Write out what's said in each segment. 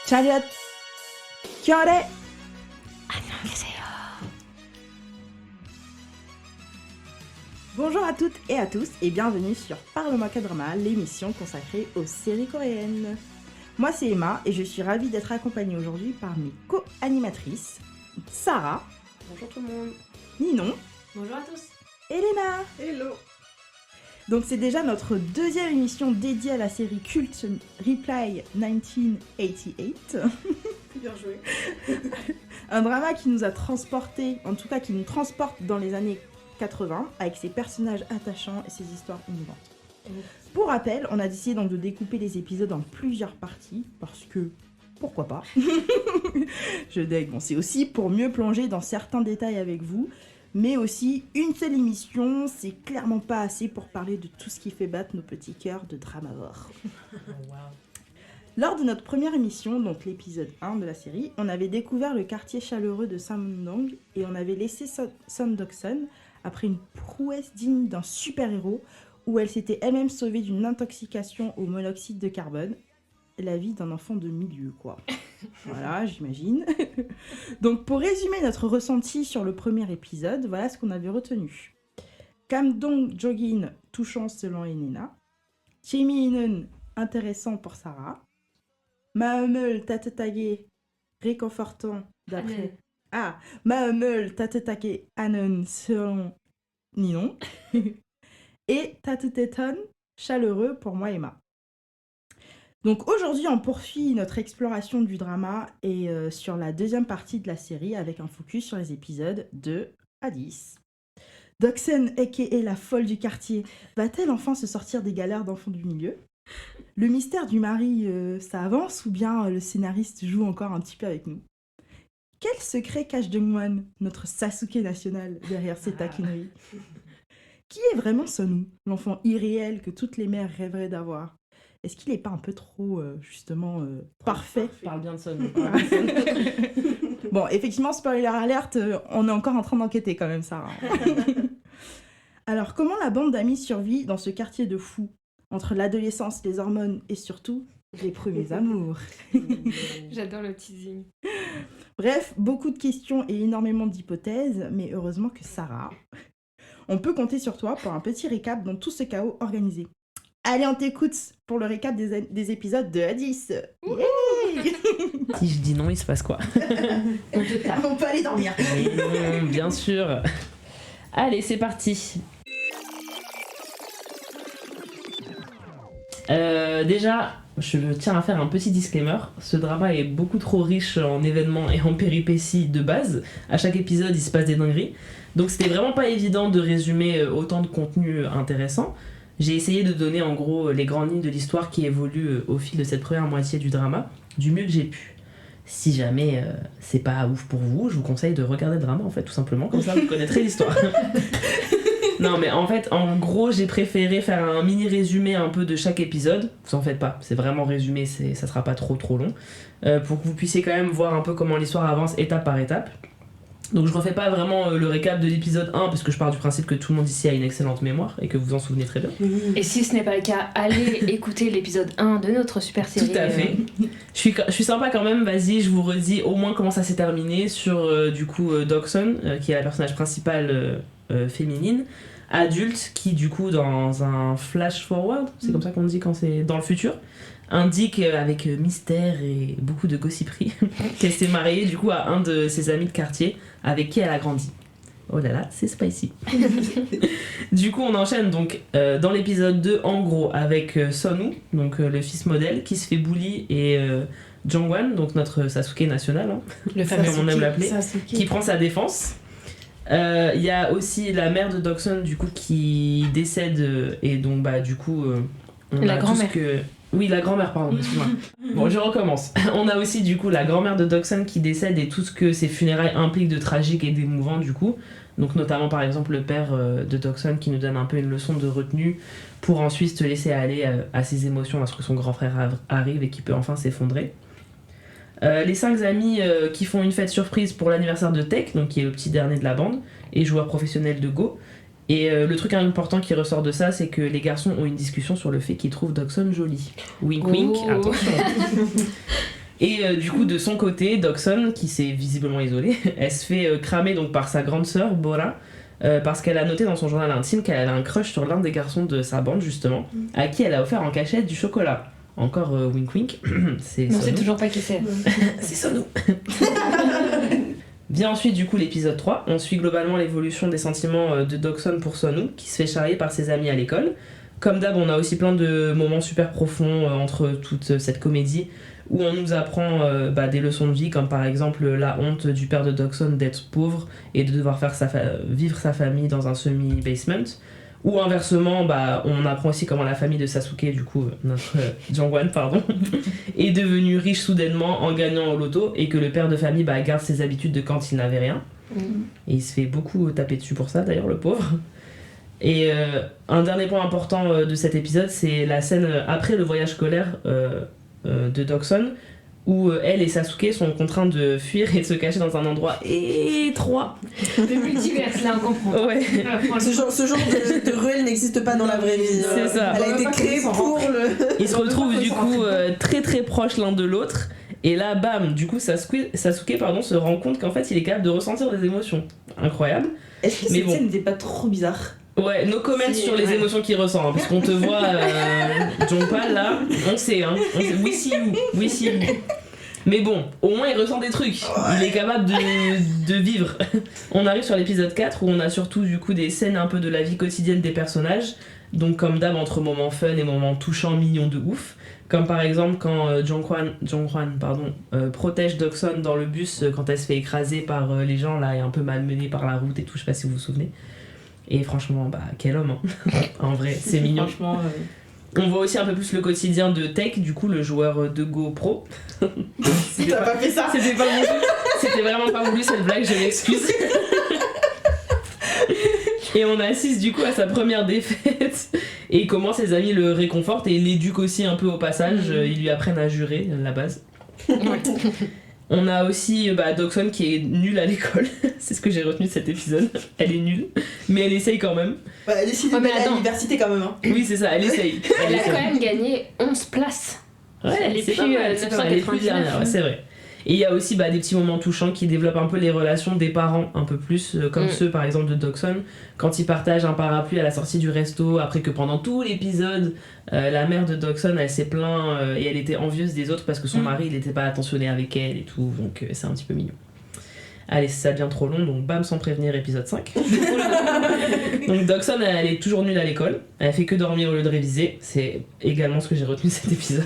Chariot Kyore. Bonjour à toutes et à tous et bienvenue sur Parle-moi K-drama, l'émission consacrée aux séries coréennes. Moi c'est Emma et je suis ravie d'être accompagnée aujourd'hui par mes co-animatrices Sarah. Bonjour tout le monde. Ninon. Bonjour à tous. Elena. Hello. Donc c'est déjà notre deuxième émission dédiée à la série culte Reply 1988. Bien joué. Un drama qui nous a transportés, en tout cas qui nous transporte dans les années 80 avec ses personnages attachants et ses histoires innovantes. Pour rappel, on a décidé donc de découper les épisodes en plusieurs parties parce que pourquoi pas. Je dégue. Bon, c'est aussi pour mieux plonger dans certains détails avec vous, mais aussi une seule émission, c'est clairement pas assez pour parler de tout ce qui fait battre nos petits cœurs de dramavores. Lors de notre première émission, donc l'épisode 1 de la série, on avait découvert le quartier chaleureux de Samdong et on avait laissé Son Doksun après une prouesse digne d'un super-héros où elle s'était elle-même sauvée d'une intoxication au monoxyde de carbone. La vie d'un enfant de milieu, quoi. Voilà, j'imagine. Donc, pour résumer notre ressenti sur le premier épisode, voilà ce qu'on avait retenu. Kamdong Jogin, touchant selon Elena. Chemi-Inun, intéressant pour Sarah. Maheumel Tatetage, réconfortant d'après... Maheumel Tatetage Anon selon Ninon. Et Tateteton, chaleureux pour moi Emma. Donc aujourd'hui, on poursuit notre exploration du drama et sur la deuxième partie de la série avec un focus sur les épisodes 2 à 10. Doksun, a.k.a. la folle du quartier, va-t-elle enfin se sortir des galères d'enfants du milieu ? Le mystère du mari, ça avance ou bien le scénariste joue encore un petit peu avec nous ? Quel secret cache Jungwon, notre Sasuke national, derrière ces taquineries ? Qui est vraiment Sonu, l'enfant irréel que toutes les mères rêveraient d'avoir ? Est-ce qu'il n'est pas un peu trop, justement, parfait ? Parle bien de Son. Bon, effectivement, spoiler alert, on est encore en train d'enquêter quand même, Sarah. Alors, comment la bande d'amis survit dans ce quartier de fous, entre l'adolescence, les hormones et surtout les premiers amours ? J'adore le teasing. Bref, beaucoup de questions et énormément d'hypothèses, mais heureusement que Sarah, on peut compter sur toi pour un petit récap dans tout ce chaos organisé. Allez, on t'écoute pour le récap des épisodes 2 à 10. Si je dis non, il se passe quoi? On peut aller dormir. Non, bien sûr. Allez, c'est parti. Déjà, je tiens à faire un petit disclaimer. Ce drama est beaucoup trop riche en événements et en péripéties de base. À chaque épisode, il se passe des dingueries. Donc c'était vraiment pas évident de résumer autant de contenu intéressant. J'ai essayé de donner en gros les grandes lignes de l'histoire qui évolue au fil de cette première moitié du drama, du mieux que j'ai pu. Si jamais c'est pas ouf pour vous, je vous conseille de regarder le drama en fait, tout simplement, comme ça vous connaîtrez l'histoire. Non mais en fait, en gros, j'ai préféré faire un mini résumé un peu de chaque épisode. Vous en faites pas, c'est vraiment résumé, ça sera pas trop long. Pour que vous puissiez quand même voir un peu comment l'histoire avance étape par étape. Donc je refais pas vraiment le récap de l'épisode 1 parce que je pars du principe que tout le monde ici a une excellente mémoire et que vous en souvenez très bien. Et si ce n'est pas le cas, allez écouter l'épisode 1 de notre super série. Tout à fait. Je suis sympa quand même, vas-y, je vous redis au moins comment ça s'est terminé sur du coup Doksun, qui est la personnage principale féminine, adulte, qui du coup dans un flash forward, c'est comme ça qu'on dit quand c'est dans le futur, indique avec mystère et beaucoup de gossiperie qu'elle s'est mariée du coup à un de ses amis de quartier avec qui elle a grandi. Oh là là, c'est spicy. Du coup, on enchaîne donc dans l'épisode 2 en gros avec Sonu, donc le fils modèle qui se fait bully et Jongwon, donc notre Sasuke national, hein, Le fameux comme on aime l'appeler, Sasuke. qui prend sa défense. Il y a aussi la mère de Doksun du coup qui décède et donc bah du coup on La a grand-mère. tout ce que... Oui, la grand-mère, pardon, excuse-moi. Bon, je recommence. On a aussi du coup la grand-mère de Doksun qui décède et tout ce que ses funérailles impliquent de tragique et d'émouvant du coup. Donc notamment par exemple le père de Doksun qui nous donne un peu une leçon de retenue pour ensuite se laisser aller à ses émotions lorsque son grand frère arrive et qui peut enfin s'effondrer. Les 5 amis qui font une fête surprise pour l'anniversaire de Tech, donc qui est le petit dernier de la bande, et joueur professionnel de Go. Et le truc important qui ressort de ça, c'est que les garçons ont une discussion sur le fait qu'ils trouvent Doksun jolie. Wink wink, Oh. attention. Et du coup, de son côté, Doksun, qui s'est visiblement isolée, elle se fait cramer donc par sa grande sœur, Bora, parce qu'elle a noté dans son journal intime qu'elle avait un crush sur l'un des garçons de sa bande, justement, à qui elle a offert en cachette du chocolat. Encore wink wink, c'est On sait Sonu. toujours pas qui c'est. C'est Sonu. Vient ensuite du coup l'épisode 3, on suit globalement l'évolution des sentiments de Doksun pour Sonu, qui se fait charrier par ses amis à l'école. Comme d'hab, on a aussi plein de moments super profonds entre toute cette comédie, où on nous apprend des leçons de vie, comme par exemple la honte du père de Doksun d'être pauvre et de devoir faire vivre sa famille dans un semi-basement. Ou inversement, on apprend aussi comment la famille de Sasuke, du coup, notre Jongwan, pardon, est devenue riche soudainement en gagnant au loto, et que le père de famille garde ses habitudes de quand il n'avait rien. Et il se fait beaucoup taper dessus pour ça, d'ailleurs, le pauvre. Et un dernier point important de cet épisode, c'est la scène après le voyage scolaire de Doksun, où elle et Sasuke sont contraints de fuir et de se cacher dans un endroit étroit. Le multivers, là, on comprend. Ouais. Ce genre de ruelle n'existe pas dans la vraie vie. C'est ça. Elle a été créée pour le... Ils se retrouvent du coup très très proches l'un de l'autre. Et là, bam, du coup, Sasuke se rend compte qu'en fait, il est capable de ressentir des émotions. Incroyable. Est-ce que Mais cette bon. scène n'était pas trop bizarre? Ouais, no comment sur les émotions qu'il ressent, hein, parce qu'on te voit, Jongpal, là, on sait, hein. We see you. Mais bon, au moins il ressent des trucs, il est capable de vivre. On arrive sur l'épisode 4 où on a surtout du coup des scènes un peu de la vie quotidienne des personnages, donc comme d'hab entre moments fun et moments touchants, mignons de ouf. Comme par exemple quand Jonghwan protège Doksun dans le bus quand elle se fait écraser par les gens là et un peu malmenée par la route et tout, je sais pas si vous vous souvenez. Et franchement, quel homme, hein. En vrai, c'est mignon. Franchement, On voit aussi un peu plus le quotidien de Tech, du coup, le joueur de Go Pro. T'as pas fait ça? C'était pas voulu. C'était vraiment pas voulu cette blague, je m'excuse. Et on assiste du coup à sa première défaite et comment ses amis le réconfortent et l'éduquent aussi un peu au passage. Ils lui apprennent à jurer, la base. On a aussi Doksun qui est nulle à l'école. C'est ce que j'ai retenu de cet épisode. Elle est nulle, mais elle essaye quand même. Elle décide Ouais, mais d'aller à attends. l'université quand même. Hein. Oui, c'est ça, elle essaye. Elle a quand même gagné 11 places. Ouais, Elle est c'est plus, pas mal, c'est pas mal, elle est plus 999, dernière, ouais, c'est vrai. Et il y a aussi des petits moments touchants qui développent un peu les relations des parents un peu plus, comme ceux par exemple de Doksun, quand ils partagent un parapluie à la sortie du resto, après que pendant tout l'épisode, la mère de Doksun elle s'est plaint et elle était envieuse des autres parce que son mari il était pas attentionné avec elle et tout, donc c'est un petit peu mignon. Allez, ça devient trop long, donc bam, sans prévenir, épisode 5. Donc Doksun, elle est toujours nulle à l'école, elle fait que dormir au lieu de réviser, c'est également ce que j'ai retenu de cet épisode.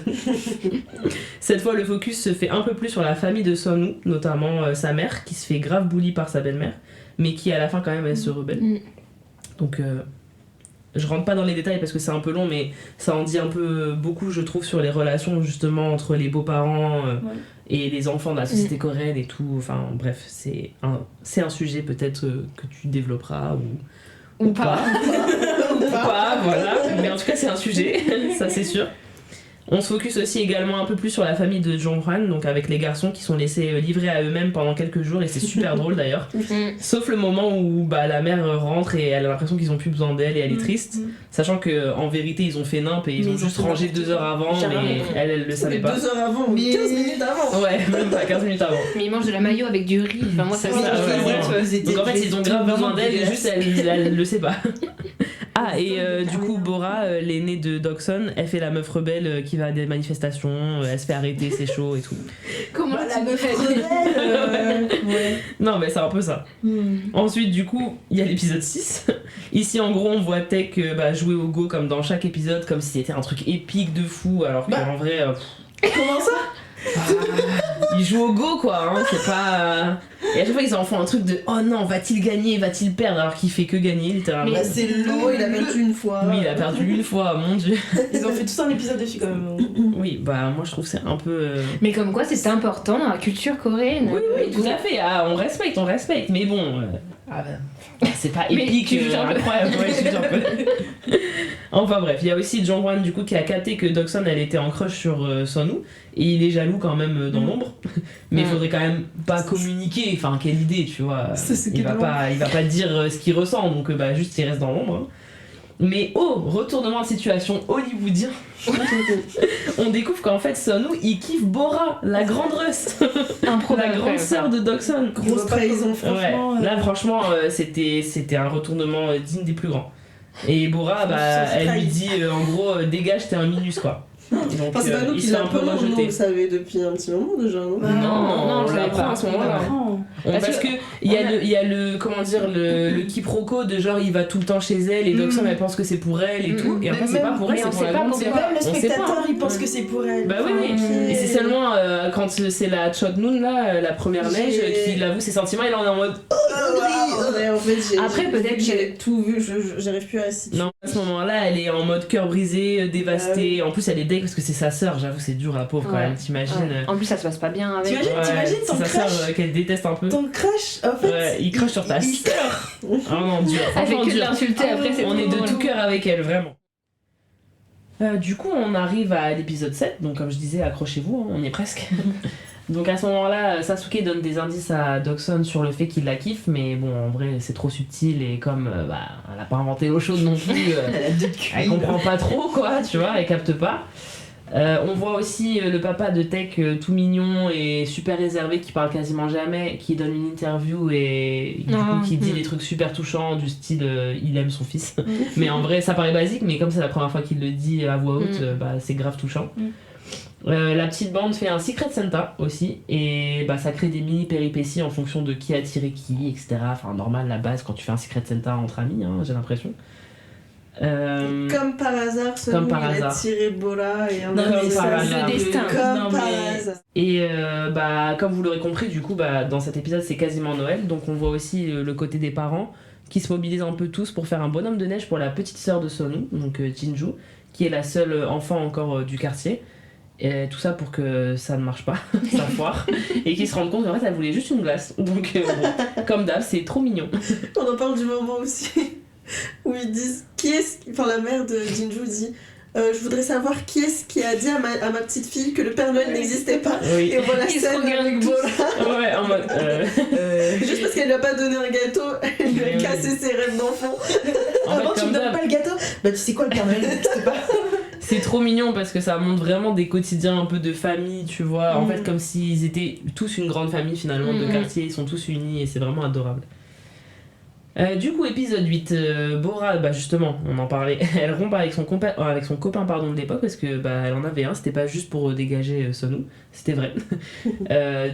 Cette fois, le focus se fait un peu plus sur la famille de Sonu, notamment sa mère, qui se fait grave bully par sa belle-mère, mais qui à la fin quand même, elle se rebelle. Donc je rentre pas dans les détails parce que c'est un peu long, mais ça en dit un peu beaucoup, je trouve, sur les relations justement entre les beaux-parents et les enfants de la société coréenne et tout. Enfin bref, c'est un sujet peut-être que tu développeras ou pas. Ou pas, voilà. Mais en tout cas, c'est un sujet, ça c'est sûr. On se focus aussi également un peu plus sur la famille de Jonghwan, donc avec les garçons qui sont laissés livrés à eux-mêmes pendant quelques jours, et c'est super drôle d'ailleurs. Sauf le moment où la mère rentre et elle a l'impression qu'ils ont plus besoin d'elle et elle est triste, sachant que en vérité ils ont fait nimp et ils ont juste rangé 2 heures avant, mais elle le savait pas. 2 heures avant, 15 minutes avant. Ouais, même pas 15 minutes avant. Mais ils mangent de la mayo avec du riz. Enfin, moi, ça C'est me ça, ouais. Donc en fait ils ont grave besoin d'elle et juste elle le sait pas. Ah, et du coup, Bora, l'aînée de Doksun, elle fait la meuf rebelle qui va à des manifestations, elle se fait arrêter, c'est chaud et tout. Comment La meuf rebelle. Ouais. Non, mais c'est un peu ça. Ensuite, du coup, il y a l'épisode 6. Ici, en gros, on voit Tech jouer au Go comme dans chaque épisode, comme si c'était un truc épique de fou, alors qu'en vrai. Comment ça? Ils jouent au Go, quoi, hein, c'est pas. Et à chaque fois, ils en font un truc de oh non, va-t-il gagner, va-t-il perdre, alors qu'il fait que gagner, littéralement. Bah, c'est l'eau, il a perdu une fois. Oui, il a perdu une fois, mon dieu. ils ont fait tous un épisode dessus quand même. Oui, moi je trouve que c'est un peu. Mais comme quoi, c'est important dans la culture coréenne. Oui, tout à fait. Ah, on respecte, mais bon. C'est pas Mais épique, tu juges un peu. incroyable. Ouais, je juge un peu. Enfin bref, il y a aussi Jonghwan du coup qui a capté que Doksun elle était en crush sur Sonu et il est jaloux quand même dans l'ombre. Mais il faudrait quand même pas communiquer. Enfin, quelle idée, tu vois. Ça, c'est Il va pas dire ce qu'il ressent, donc juste il reste dans l'ombre. Hein. Mais retournement de situation hollywoodien, on découvre qu'en fait Sonu il kiffe Bora, la grande Rust, la grande sœur de Dawson. Grosse trahison, franchement. Ouais. Là franchement c'était un retournement digne des plus grands. Et Bora elle lui dit en gros dégage, t'es un minus quoi. Donc Enfin, c'est pas nous il qui se fait un peu l'appelons, rejeter. vous le savez depuis un petit moment déjà, non? Non, on je l'apprend l'apprends à ce moment-là. Parce que il y a le comment dire le quiproquo de genre il va tout le temps chez elle et Dawson elle pense que c'est pour elle et tout, et en fait c'est pas pour elle, mais c'est on pour sait la pas grande pour sœur. quoi. Même le On sait pas. spectateur, il pense que c'est pour elle. Bah oui, et c'est seulement quand c'est la Chotnoon là, la première neige, qui avoue ses sentiments, il en est en mode Ouais, en fait, Après, peut-être que- j'ai tout vu, j'arrive plus à réciter. non, à ce moment-là elle est en mode cœur brisé, dévastée, en plus elle est deg parce que c'est sa sœur, j'avoue c'est dur la pauvre quand Ouais. même, t'imagines. Ouais. En plus, ça se passe pas bien avec. T'imagines ton c'est sa crush sœur qu'elle déteste un peu. Ton crush, en fait. Ouais, il crache sur ta il sœur. Ah non, dur, Elle fait franchement que de dur. l'insulter après, c'est On est trop de tout drôle. cœur avec elle, vraiment. Du coup, on arrive à l'épisode 7, donc comme je disais, accrochez-vous, hein, on y est presque. Donc à ce moment-là, Sasuke donne des indices à Dawson sur le fait qu'il la kiffe, mais bon, en vrai, c'est trop subtil et comme elle a pas inventé l'eau chaude non plus, elle comprend pas trop, quoi, tu vois, elle capte pas. On voit aussi le papa de Tech tout mignon et super réservé qui parle quasiment jamais, qui donne une interview et du coup qui dit des trucs super touchants du style il aime son fils. Mais en vrai ça paraît basique, mais comme c'est la première fois qu'il le dit à voix haute, c'est grave touchant. La petite bande fait un Secret Santa aussi et ça crée des mini péripéties en fonction de qui a tiré qui, etc. Enfin normal la base quand tu fais un Secret Santa entre amis, hein, j'ai l'impression. Comme par hasard, ce Comme nom, par il a hasard. tiré Bora et un Non, mais Comme par ça, hasard. le destin. Comme Non, par mais- hasard. Et comme vous l'aurez compris, du coup, dans cet épisode, c'est quasiment Noël. Donc on voit aussi le côté des parents qui se mobilisent un peu tous pour faire un bonhomme de neige pour la petite sœur de Sonu, donc Jinju, qui est la seule enfant encore du quartier. Et tout ça pour que ça ne marche pas, ça foire, et qu'ils se rendent compte qu'en fait elle voulait juste une glace. Donc bon, comme d'hab, c'est trop mignon. On en parle du moment aussi où ils disent enfin la mère de Jinju dit je voudrais savoir qui est-ce qui a dit à ma petite fille que le Père Noël n'existait pas. Oui. Et on voit la Ils se scène regardent avec tous. Bora. Ouais, en mode. Juste parce qu'elle lui a pas donné un gâteau, elle lui a Oui. cassé ses rêves d'enfant. En fait, Avant, tu comme me donnes d'hab, pas le gâteau. Bah, tu sais quoi, le Père Noël n'existe pas. c'est trop mignon parce que ça montre vraiment des quotidiens un peu de famille, tu vois. En fait, comme s'ils étaient tous une grande famille finalement de quartier, ils sont tous unis et c'est vraiment adorable. Du coup, épisode 8, Bora, justement, on en parlait, elle rompt avec son copain de l'époque parce que elle en avait un, c'était pas juste pour dégager Sonu, c'était vrai.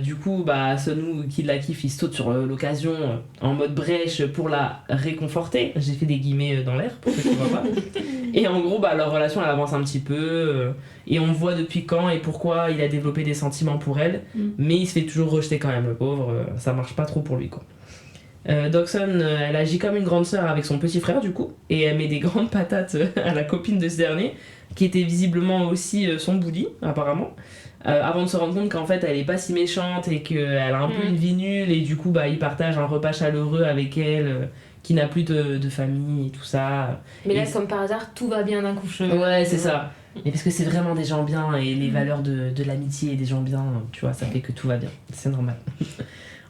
Du coup, Sonu qui la kiffe, il saute sur l'occasion en mode brèche pour la réconforter. J'ai fait des guillemets dans l'air pour ceux qui ne voient pas. Et en gros, leur relation elle avance un petit peu et on voit depuis quand et pourquoi il a développé des sentiments pour elle, mais il se fait toujours rejeter quand même, le pauvre, ça marche pas trop pour lui quoi. Dawson, elle agit comme une grande sœur avec son petit frère du coup, et elle met des grandes patates à la copine de ce dernier, qui était visiblement aussi son bully apparemment, avant de se rendre compte qu'en fait elle est pas si méchante et qu'elle a un peu une vie nulle, et du coup il partage un repas chaleureux avec elle, qui n'a plus de famille et tout ça. Mais là, Et- comme par hasard, tout va bien d'un coup. Ouais, c'est ça. Et parce que c'est vraiment des gens bien et les valeurs de l'amitié et des gens bien, tu vois, ça fait que tout va bien. C'est normal.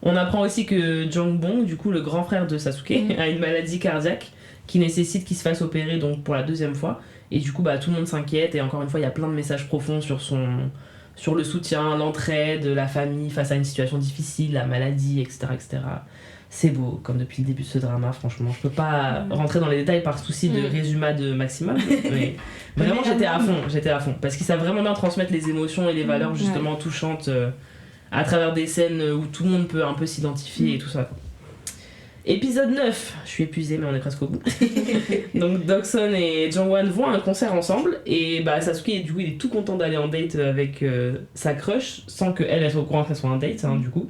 On apprend aussi que Jongbong, du coup le grand frère de Sasuke, a une maladie cardiaque qui nécessite qu'il se fasse opérer donc pour la deuxième fois. Et du coup tout le monde s'inquiète et encore une fois il y a plein de messages profonds sur le soutien, l'entraide, la famille face à une situation difficile, la maladie, etc. etc. C'est beau, comme depuis le début de ce drama, franchement. Je peux pas rentrer dans les détails par souci de résumade maximale, mais vraiment j'étais à fond. Parce qu'ils savent vraiment bien transmettre les émotions et les valeurs justement touchantes à travers des scènes où tout le monde peut un peu s'identifier et tout ça. Épisode 9, je suis épuisée mais on est presque au bout. Donc Dawson et Jongwon vont à un concert ensemble et Sasuke du coup il est tout content d'aller en date avec sa crush sans qu'elle soit au courant qu'elle soit en date du coup.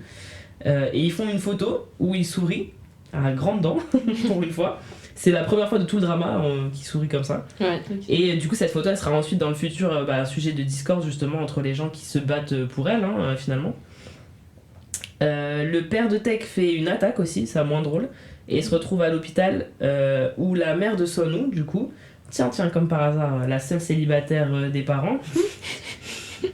Et ils font une photo où il sourit à grandes dents pour une fois. C'est la première fois de tout le drama qu'il sourit comme ça. Ouais. Et du coup cette photo elle sera ensuite dans le futur un sujet de discorde justement entre les gens qui se battent pour elle finalement. Le père de Tech fait une attaque aussi, c'est moins drôle, et se retrouve à l'hôpital où la mère de Sonu, du coup, tiens comme par hasard, la seule célibataire des parents,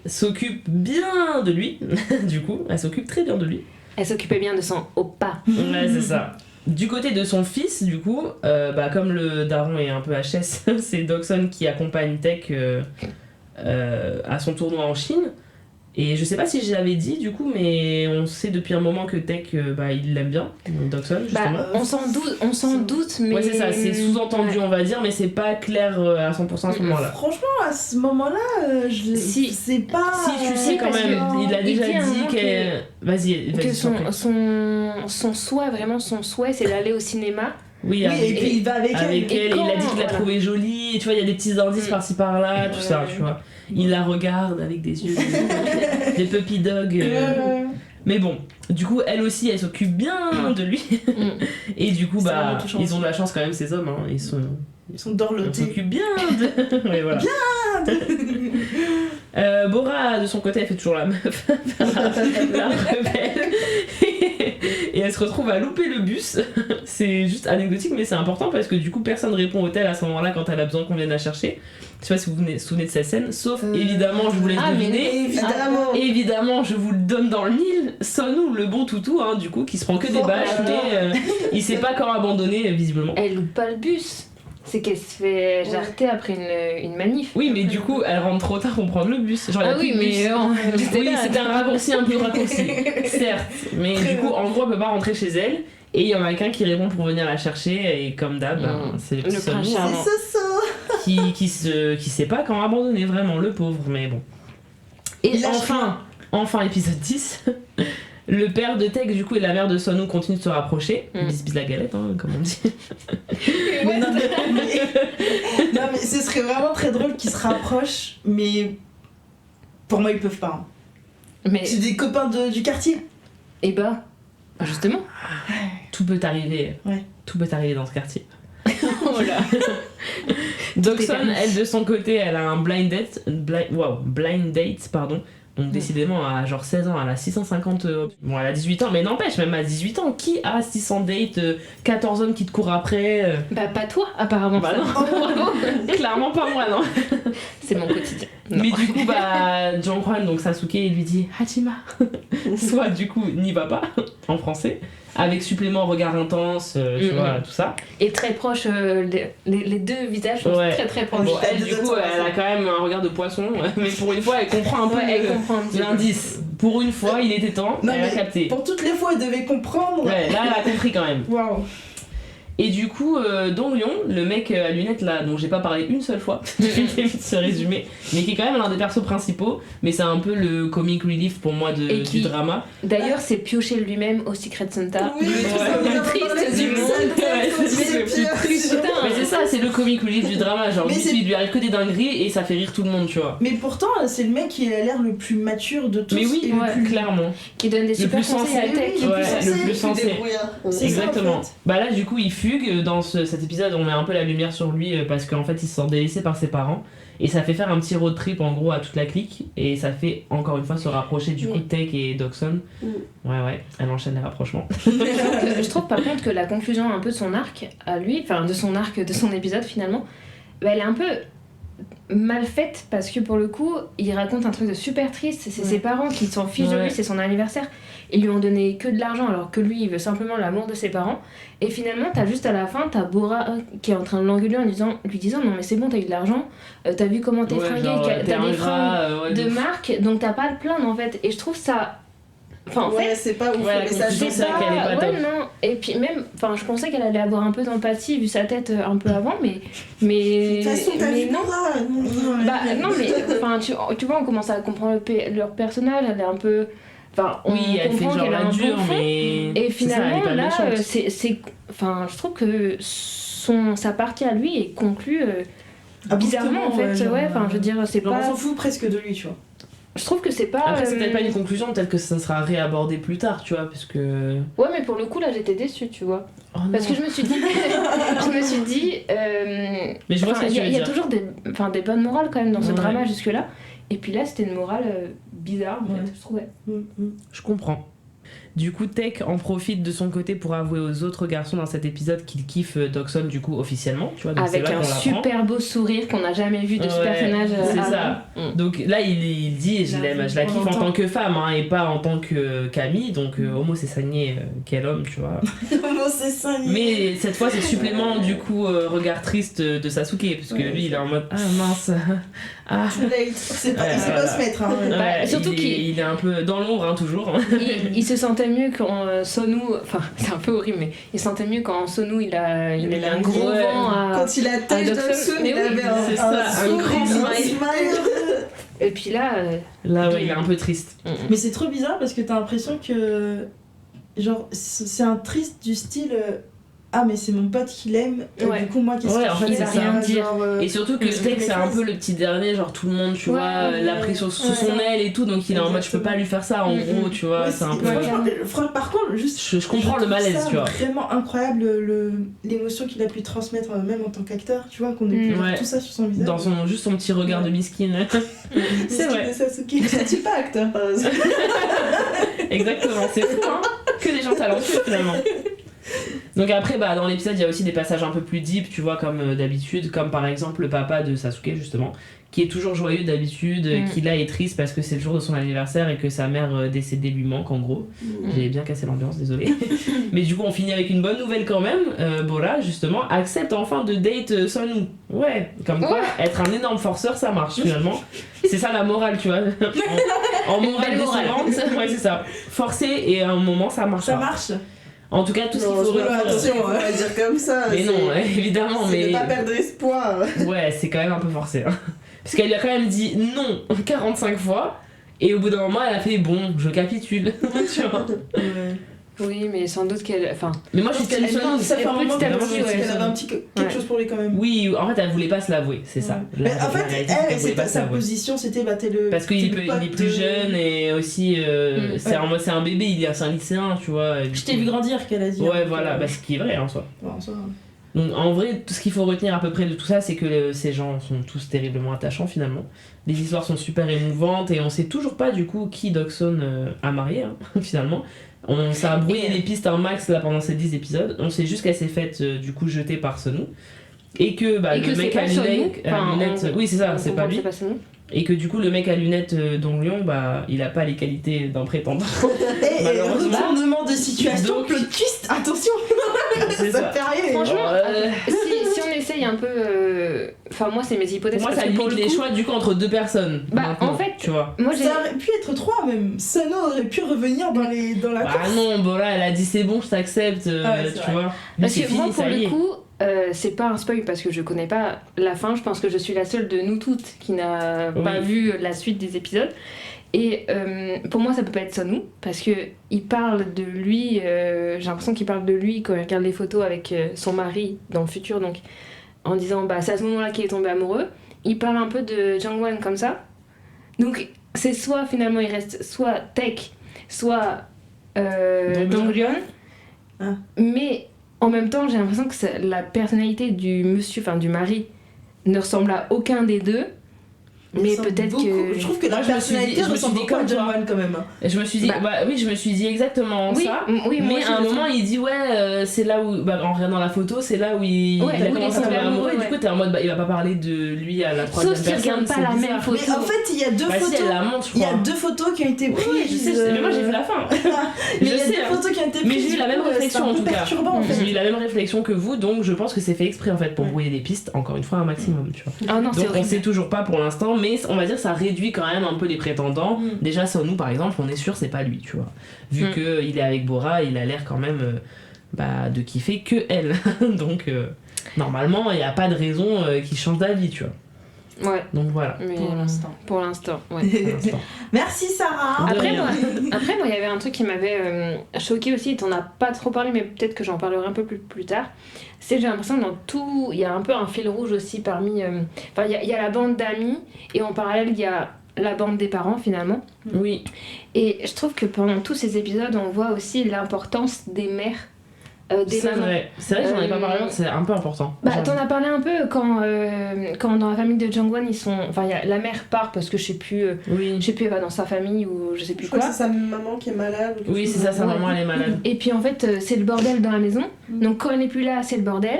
s'occupe bien de lui, du coup, elle s'occupe très bien de lui. Elle s'occupait bien de son oppa. Ouais, c'est ça. Du côté de son fils, du coup, comme le daron est un peu HS, c'est Dawson qui accompagne Tech à son tournoi en Chine. Et je sais pas si je l'avais dit du coup, mais on sait depuis un moment que Tech, il l'aime bien, Dawson justement. On s'en doute, mais... Ouais, c'est ça, c'est sous-entendu, on va dire, mais c'est pas clair à 100% à ce moment-là. Franchement, à ce moment-là, c'est pas. Si, tu sais quand parce même, que il a déjà dit à un moment dit qu'elle. Vas-y, que s'il te plaît. son souhait, vraiment son souhait, c'est d'aller au cinéma. Oui, et puis il va avec elle. elle, Et il a dit qu'il l'a voilà. trouvée jolie, et tu vois, il y a des petits indices par-ci par-là, tout ça, tu vois. Il la regarde avec des yeux, des puppy dogs. Mais bon, du coup, elle aussi, elle s'occupe bien de lui. Et du coup, C'est vraiment touchant. ils ont de la chance quand même, ces hommes, hein. Ils sont On dorlotés. s'occupe bien de... Ouais, voilà. Bora, de son côté, elle fait toujours la meuf, la rebelle. Et elle se retrouve à louper le bus. C'est juste anecdotique, mais c'est important parce que du coup, personne répond au tel à ce moment-là quand elle a besoin qu'on vienne la chercher. Je sais pas si vous vous souvenez de cette scène, sauf évidemment, je vous laisse deviner. Évidemment, je vous le donne dans le mille. Sonu, le bon toutou, hein, du coup, qui se prend que des bâches, mais il sait pas quand abandonner, visiblement. Elle loupe pas le bus. C'est qu'elle se fait jarter après une manif. Oui, mais du coup, elle rentre trop tard pour prendre le bus. Genre, il y a Ah plus oui, de bus. mais Oui, c'était un raccourci un peu raccourci, certes. Mais du coup, en gros, elle peut pas rentrer chez elle. Et il y en a quelqu'un qui répond pour venir la chercher. Et comme d'hab, c'est le petit prince Sonu charmant. qui sait pas quand abandonner, vraiment, le pauvre. Mais bon. Et enfin, épisode 10. Le père de Tech, du coup, et la mère de Sonu continuent de se rapprocher. Bis la galette, hein, comme on dit. Mais non, mais ce serait vraiment très drôle qu'ils se rapprochent, mais pour moi ils peuvent pas. Mais C'est des copains du quartier. et justement. Tout peut arriver. Ouais. Tout peut arriver dans ce quartier. Voilà. Dawson, elle de son côté, elle a un blind date, pardon. Donc décidément, à genre 16 ans, elle a 650... Bon, elle a 18 ans, mais n'empêche, même à 18 ans, qui a 600 dates, 14 hommes qui te courent après Pas toi, apparemment. Bah non, clairement pas moi, non. C'est mon quotidien. Non. Mais du coup, Jonghyun, donc Sasuke, il lui dit Hachima. Soit du coup, n'y va pas, en français, avec supplément regard intense, tu vois, tout ça. Et très proche, les deux visages sont très très proches. Bon, elle, du coup, elle a quand même un regard de poisson, mais pour une fois, elle comprend un peu l'indice. Pour une fois, il était temps, Non, elle a mais capté. pour toutes les fois, elle devait comprendre. Ouais, là, elle a compris quand même. Waouh. Et du coup, Dong Lyon, le mec à lunettes là, dont j'ai pas parlé une seule fois depuis le début de ce résumé, mais qui est quand même l'un des persos principaux, mais c'est un peu le comic relief pour moi du drama. D'ailleurs, c'est pioché lui-même au Secret Santa. Oui, le triste du monde. Mais c'est ça, c'est le comic relief du drama, genre Mais il lui arrive que des dingueries et ça fait rire tout le monde, tu vois. Mais pourtant, c'est le mec qui a l'air le plus mature de tous. Mais oui, et le plus... clairement. Qui donne des super plus conseils à sensé. Tech. Le plus sensé. C'est Exactement. ça, en fait. Bah là, du coup, il fugue. Dans cet épisode, on met un peu la lumière sur lui parce qu'en fait, il se sent délaissé par ses parents. Et ça fait faire un petit road trip en gros à toute la clique. Et ça fait encore une fois se rapprocher du coup Tech et Dawson. Ouais, elle enchaîne les rapprochements. Je trouve par contre que la conclusion un peu de son arc à lui, enfin de son arc, de son épisode finalement, elle est un peu mal faite parce que pour le coup, il raconte un truc de super triste. C'est ses parents qui s'en fichent de lui, c'est son anniversaire. Ils lui ont donné que de l'argent alors que lui, il veut simplement l'amour de ses parents. Et finalement, t'as juste à la fin, t'as Bora qui est en train de l'engueuler en lui disant non mais c'est bon, t'as eu de l'argent, t'as vu comment t'es fringué, t'as des fringues de marque, donc t'as pas à te plaindre en fait. Et je trouve ça... Enfin, en fait, c'est pas ouf, ouais, le message. c'est vrai qu'elle est pas top. non. Et puis même, enfin, je pensais qu'elle allait avoir un peu d'empathie vu sa tête un peu avant, mais De toute façon, t'as vu non. non, Mais enfin, tu vois, on commence à comprendre leur personnage, elle est un peu... Enfin, on elle fait comprend genre qu'elle a la un dure, bon fond. mais... Et finalement, ça, là, enfin, je trouve que sa partie à lui est conclue bizarrement, en fait. Ouais, enfin, je veux dire, c'est genre, pas... on s'en fout presque de lui, tu vois. Je trouve que c'est pas... Après, c'est peut-être pas une conclusion, peut-être que ça sera réabordé plus tard, tu vois, parce que... Ouais, mais pour le coup, là, j'étais déçue, tu vois. Oh, Parce que je me suis dit... Mais je vois ce que tu veux dire. Il y a toujours des bonnes morales quand même dans ce drama jusque-là. Et puis là, c'était une morale bizarre, en fait, je trouvais. Je comprends. Du coup, Tech en profite de son côté pour avouer aux autres garçons dans cet épisode qu'il kiffe Dawson du coup officiellement, tu vois. Donc Avec c'est là un qu'on l'apprend. super beau sourire qu'on n'a jamais vu de ce Ouais, personnage. c'est avant. ça. Donc là, il dit je l'aime, je la kiffe en tant que femme hein, et pas en tant que Camille. Donc homo c'est sagné, quel homme, tu vois. Comment c'est ça Mais cette fois, c'est supplément du coup regard triste de Sasuke, parce que lui il est en mode ah mince, ah. C'est pas, Ouais, il sait pas voilà. se mettre. Hein. Ouais, surtout il est un peu dans l'ombre hein, toujours. Il se sentait mieux quand Sonu, enfin c'est un peu horrible, mais il se sentait mieux quand Sonu il a un gros Ouais. vent à. Quand il a têche Dawson, Dawson, mais il oui, avait c'est un ça, un grand smile. Et puis là, Là, ouais, il est un peu triste. Mais c'est trop bizarre parce que t'as l'impression que. Genre, c'est un triste du style. Ah, mais c'est mon pote qui l'aime. Ouais. Du coup, moi, qu'est-ce Ouais, que en je fait, fais c'est rien derrière, dire. genre, Et surtout que que je Steak, c'est un maîtrise. peu le petit dernier, genre tout le monde, tu Ouais, vois, la pression sous son aile et tout, donc il est en mode je peux pas lui faire ça en gros, tu vois, Ouais, c'est un peu. franchement, par contre, juste. Je comprends le trouve malaise, ça tu vois. Vraiment incroyable l'émotion qu'il a pu transmettre, même en tant qu'acteur, tu vois, qu'on ait pu voir Ouais. tout ça sur son visage. Dans juste son petit regard de miskin. C'est vrai. Mais c'est pas acteur par exemple. Exactement, c'est fou, hein. Que des gens talentueux finalement. Donc après, bah, dans l'épisode, il y a aussi des passages un peu plus deep, tu vois, comme d'habitude, comme par exemple le papa de Sasuke, justement, qui est toujours joyeux d'habitude, qui là est triste parce que c'est le jour de son anniversaire et que sa mère décédée lui manque, en gros. J'ai bien cassé l'ambiance, désolé. Mais du coup, on finit avec une bonne nouvelle quand même. Bora, justement, accepte enfin de date Sonu. Ouais, comme quoi, être un énorme forceur, ça marche finalement. C'est ça la morale, tu vois. En morale Belle morale. décevante, ouais, c'est ça. Forcer et à un moment, ça marche. Ça pas. marche. En tout cas, tout ce qu'il Non, faut je veux retenir. attention, on va pas dire comme ça. Mais c'est- non, évidemment, c'est mais. de pas perdre espoir. Ouais, c'est quand même un peu forcé. Hein. Parce qu'elle lui a quand même dit non 45 fois, et au bout d'un moment, elle a fait bon, je capitule. Tu vois. oui, mais sans doute qu'elle. Enfin, Mais moi, je suis qu'elle tellement demande, Ça fait un moment petit à qu'elle petit, ouais. avait un petit quelque Ouais. chose pour lui quand même. Oui, en fait, elle voulait pas se l'avouer, c'est ça. Mais en La fait, réalité, c'est qu'elle elle, voulait pas se sa l'avouer. position, c'était bah t'es le. Parce qu'il t'es le pote il est plus de- jeune et aussi c'est un bébé, c'est un lycéen, tu vois. et du Je t'ai coup- vu grandir, qu'elle a dit. Ouais, hein, voilà, donc, bah, ce qui est vrai en soi. bon, ça va. Donc en vrai, tout ce qu'il faut retenir à peu près de tout ça, c'est que ces gens sont tous terriblement attachants finalement. Les histoires sont super émouvantes et on sait toujours pas du coup qui Dawson a marié hein, finalement. Ça a brouillé les pistes un max là pendant ces 10 épisodes. On sait juste qu'elle s'est faite du coup jetée par Sonu. Et que, bah, et le que c'est mec pas à Sonu. lunettes, Enfin, oui c'est ça, on c'est comprend pas que lui. c'est pas Sonu. Et que du coup le mec à lunettes d'Onglion, bah il a pas les qualités d'un prétendant. Et Malheureusement. retournement de situation, Donc- plot twist, attention. C'est Ça ça. fait rien. Franchement, Euh, si on essaye un peu. Enfin, moi, c'est mes hypothèses. Pour moi parce ça que pour limite le les coup, choix du coup entre deux personnes. Bah, maintenant, en fait, tu vois. moi, j'ai. Ça aurait pu être 3 même. Sano aurait pu revenir dans la Ah non, bon là elle a dit c'est bon, je t'accepte, Ah ouais, c'est tu vrai. vois. Lui Parce c'est que moi, fini, pour ça y le est. coup, c'est pas un spoil parce que je connais pas la fin. Je pense que je suis la seule de nous toutes qui n'a pas vu la suite des épisodes. Et pour moi, ça peut pas être Sonu parce que il parle de lui. J'ai l'impression qu'il parle de lui quand il regarde les photos avec son mari dans le futur, donc en disant bah c'est à ce moment-là qu'il est tombé amoureux. Il parle un peu de Jungwon comme ça. Donc c'est soit finalement il reste soit Tech, soit Dongryun. Ah. Mais en même temps, j'ai l'impression que la personnalité du monsieur, enfin du mari, ne ressemble à aucun des deux. Mais peut-être que. Je trouve que la Moi, je me suis personnalité dit- je me ressemble suis dit beaucoup à comme John toi. Wayne quand même. hein. Et je me suis dit, je me suis dit exactement Oui, ça. oui, moi Mais aussi, à un je moment, trouve. il dit ouais, c'est là où, bah, en regardant la photo, c'est là où il Ouais, a où il commencé est à tomber tombé amoureux. amoureux, Et du ouais. coup, t'es en mode, bah, il va pas parler de lui à la troisième Sauf qu'il personne. regarde pas c'est la bizarre. même photo. Mais en fait, il y a deux Bah si, photos. elle la montre, je Il y crois. a 2 photos qui ont été prises. Oui, je sais, mais moi j'ai vu la fin. Mais il y Je a sais, 2 hein. photos qui ont été prises. Mais j'ai eu la même du coup, réflexion c'est un en peu tout cas. perturbant en fait. J'ai eu la même réflexion que vous, donc je pense que c'est fait exprès en fait pour brouiller les pistes, encore une fois un maximum, tu vois. Ah non, c'est Donc on horrible. sait toujours pas pour l'instant, mais on va dire que ça réduit quand même un peu les prétendants. Déjà Sonu par exemple, on est sûr c'est pas lui, tu vois. Vu que il est avec Bora, il a l'air quand même de kiffer que elle. Donc normalement il y a pas de raison qu'il change d'avis, tu vois. Ouais. Donc voilà. Mais Pour l'instant. Pour l'instant, ouais. Pour l'instant. Merci Sarah. De Après rien. moi, il y avait un truc qui m'avait choqué aussi, t'en as pas trop parlé, mais peut-être que j'en parlerai un peu plus tard. C'est que j'ai l'impression que dans tout, il y a un peu un fil rouge aussi parmi. Enfin, il y a la bande d'amis, et en parallèle, il y a la bande des parents finalement. Oui. Et je trouve que pendant tous ces épisodes, on voit aussi l'importance des mères des C'est mamans. vrai, que j'en ai pas parlé, c'est un peu important. Bah, Genre, t'en as parlé un peu quand dans la famille de Jungwon, ils sont. Enfin, la mère part parce que je sais plus, oui, elle va dans sa famille ou je sais plus Je crois quoi. que c'est sa maman qui est malade. ou quelque oui, chose c'est ça, comme sa maman elle est malade. Et puis en fait, c'est le bordel dans la maison. Donc quand elle n'est plus là, c'est le bordel.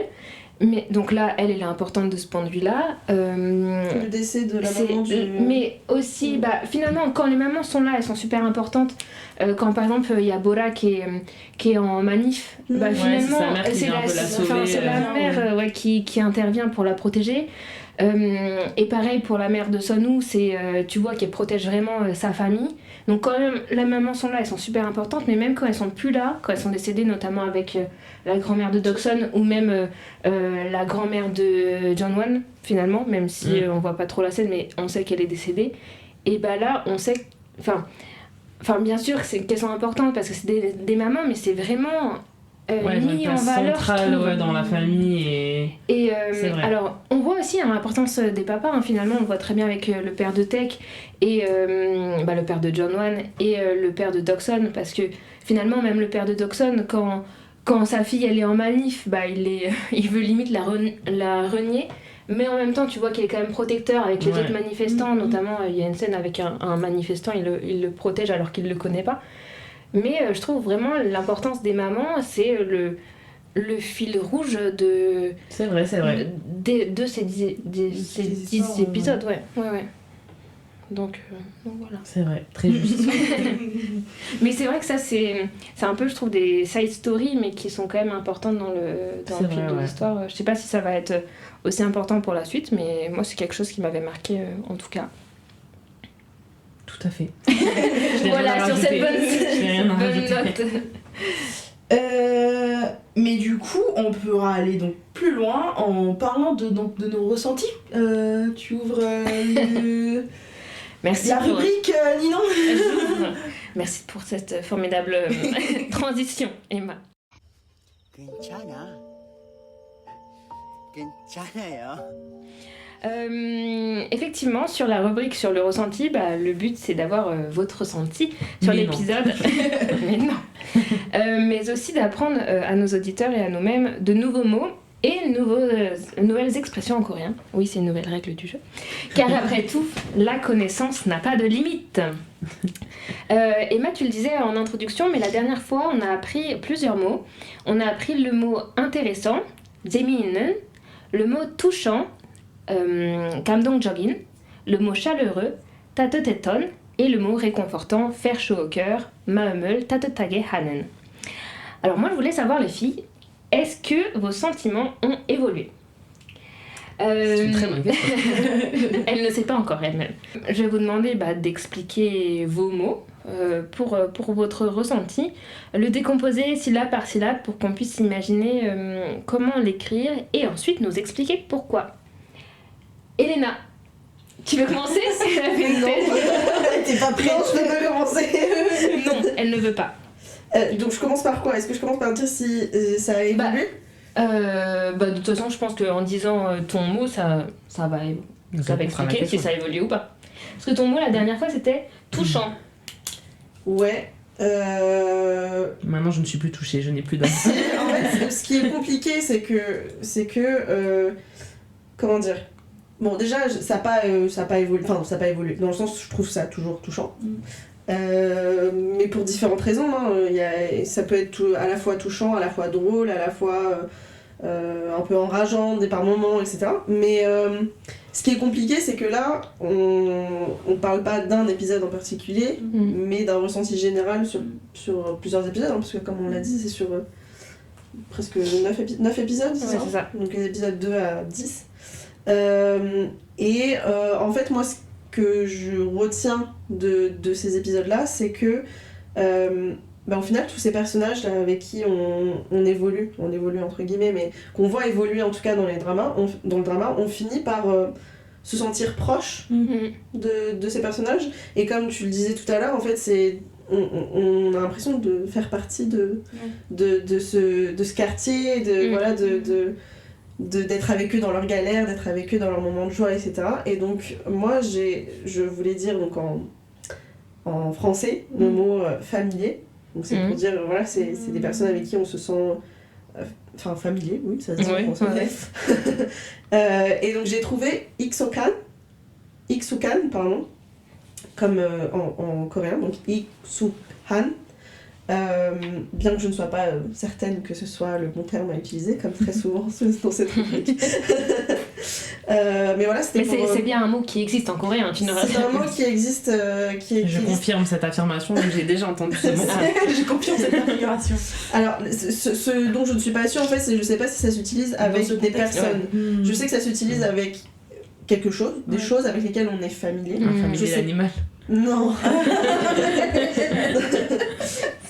Mais donc là, elle est importante de ce point de vue-là. Le décès de la maman du... Mais aussi, bah, finalement, quand les mamans sont là, elles sont super importantes. Quand par exemple, il y a Bora qui est en manif, bah, Ouais, finalement, c'est sa mère qui vient un peu la sauver, c'est la mère qui intervient pour la protéger. Et pareil pour la mère de Sonu, tu vois qu'elle protège vraiment sa famille. Donc quand même, les mamans sont là, elles sont super importantes, mais même quand elles sont plus là, quand elles sont décédées, notamment avec la grand-mère de Doksun ou même la grand-mère de Jungwon, finalement, même si on voit pas trop la scène, mais on sait qu'elle est décédée. Et bah là, on sait... Enfin, bien sûr qu'elles sont importantes parce que c'est des mamans, mais c'est vraiment... mis en valeur centrale dans la famille et c'est vrai. alors on voit aussi l'importance des papas hein, finalement on le voit très bien avec le père de Taek et le père de Jungwon et le père de Doksun parce que finalement même le père de Doksun quand sa fille elle est en manif bah il veut limite la renier mais en même temps tu vois qu'il est quand même protecteur avec les autres manifestants notamment il y a une scène avec un manifestant il le protège alors qu'il le connaît pas. Mais je trouve vraiment l'importance des mamans, c'est le fil rouge de... C'est vrai. De ces 10 épisodes, ouais. Donc voilà. C'est vrai, très juste. Mais c'est vrai que ça, c'est un peu, je trouve, des side stories, mais qui sont quand même importantes dans le fil de l'histoire. Je sais pas si ça va être aussi important pour la suite, mais moi, c'est quelque chose qui m'avait marqué, en tout cas. Tout à fait. Voilà, sur cette bonne note. Mais du coup, on pourra aller donc plus loin en parlant de nos ressentis. Tu ouvres Merci la pour... rubrique, Ninon. Merci pour cette formidable transition, Emma. Effectivement, sur la rubrique sur le ressenti, le but c'est d'avoir votre ressenti sur l'épisode, mais non, mais aussi d'apprendre à nos auditeurs et à nous-mêmes de nouveaux mots et nouvelles expressions en coréen. Oui, c'est une nouvelle règle du jeu. Car après tout, la connaissance n'a pas de limite. Emma, tu le disais en introduction, mais la dernière fois, on a appris plusieurs mots. On a appris le mot intéressant, 재미있는, le mot touchant, 감동적인, le mot chaleureux, 따뜻했던, et le mot réconfortant, faire chaud au cœur, 마음을 따뜻하게 하는. Alors moi, je voulais savoir, les filles, est-ce que vos sentiments ont évolué ? C'est une très bonne question. Elle ne sait pas encore elle-même. Je vais vous demander d'expliquer vos mots pour votre ressenti, le décomposer syllabe par syllabe pour qu'on puisse imaginer comment l'écrire et ensuite nous expliquer pourquoi. Elena, tu veux commencer ? Non, T'es pas prête. non, je peux pas commencer. Non, elle ne veut pas. Donc je commence par quoi ? Est-ce que je commence par dire si ça a évolué ? De toute façon, je pense qu'en disant ton mot, ça va expliquer si ça évolue ou pas. Parce que ton mot, la dernière fois, c'était touchant. Ouais. Maintenant, je ne suis plus touchée, je n'ai plus d'âme. En fait, ce qui est compliqué, c'est que comment dire ? Bon, déjà, ça n'a pas évolué. Enfin, ça n'a pas évolué. Dans le sens, je trouve ça toujours touchant. Mais pour différentes raisons. Ça peut être à la fois touchant, à la fois drôle, à la fois un peu enrageant par moments, etc. Mais ce qui est compliqué, c'est que là, on parle pas d'un épisode en particulier, mais d'un ressenti général sur plusieurs épisodes, hein, parce que comme on l'a dit, c'est sur presque 9 épisodes, Ouais, c'est ça. Donc les épisodes 2 à 10. En fait, moi, ce que je retiens de ces épisodes-là, c'est que au final, tous ces personnages avec qui on évolue entre guillemets, mais qu'on voit évoluer en tout cas dans le drama, on finit par se sentir proche de ces personnages. Et comme tu le disais tout à l'heure, en fait, on a l'impression de faire partie de ce quartier, d'être avec eux dans leurs galères, d'être avec eux dans leurs moments de joie, etc. Et donc, moi, je voulais dire donc en français le mot familier. Donc, c'est pour dire, voilà, c'est des personnes avec qui on se sent Enfin, familier, oui, ça se dit en français. Et donc j'ai trouvé Iksukan, pardon, comme en coréen, donc Iksukan. Bien que je ne sois pas certaine que ce soit le bon terme à utiliser, comme très souvent dans cette rubrique. Mais voilà, c'était Mais c'est bien un mot qui existe en coréen, tu n'auras c'est un mot qui existe. Je confirme cette affirmation, j'ai déjà entendu ce mot. Je confirme cette affirmation. Alors, ce dont je ne suis pas sûre, en fait, c'est que je sais pas si ça s'utilise avec des personnes. Je sais que ça s'utilise avec quelque chose, des choses avec lesquelles on est familier. Un Je familier sais- d'animal. Non.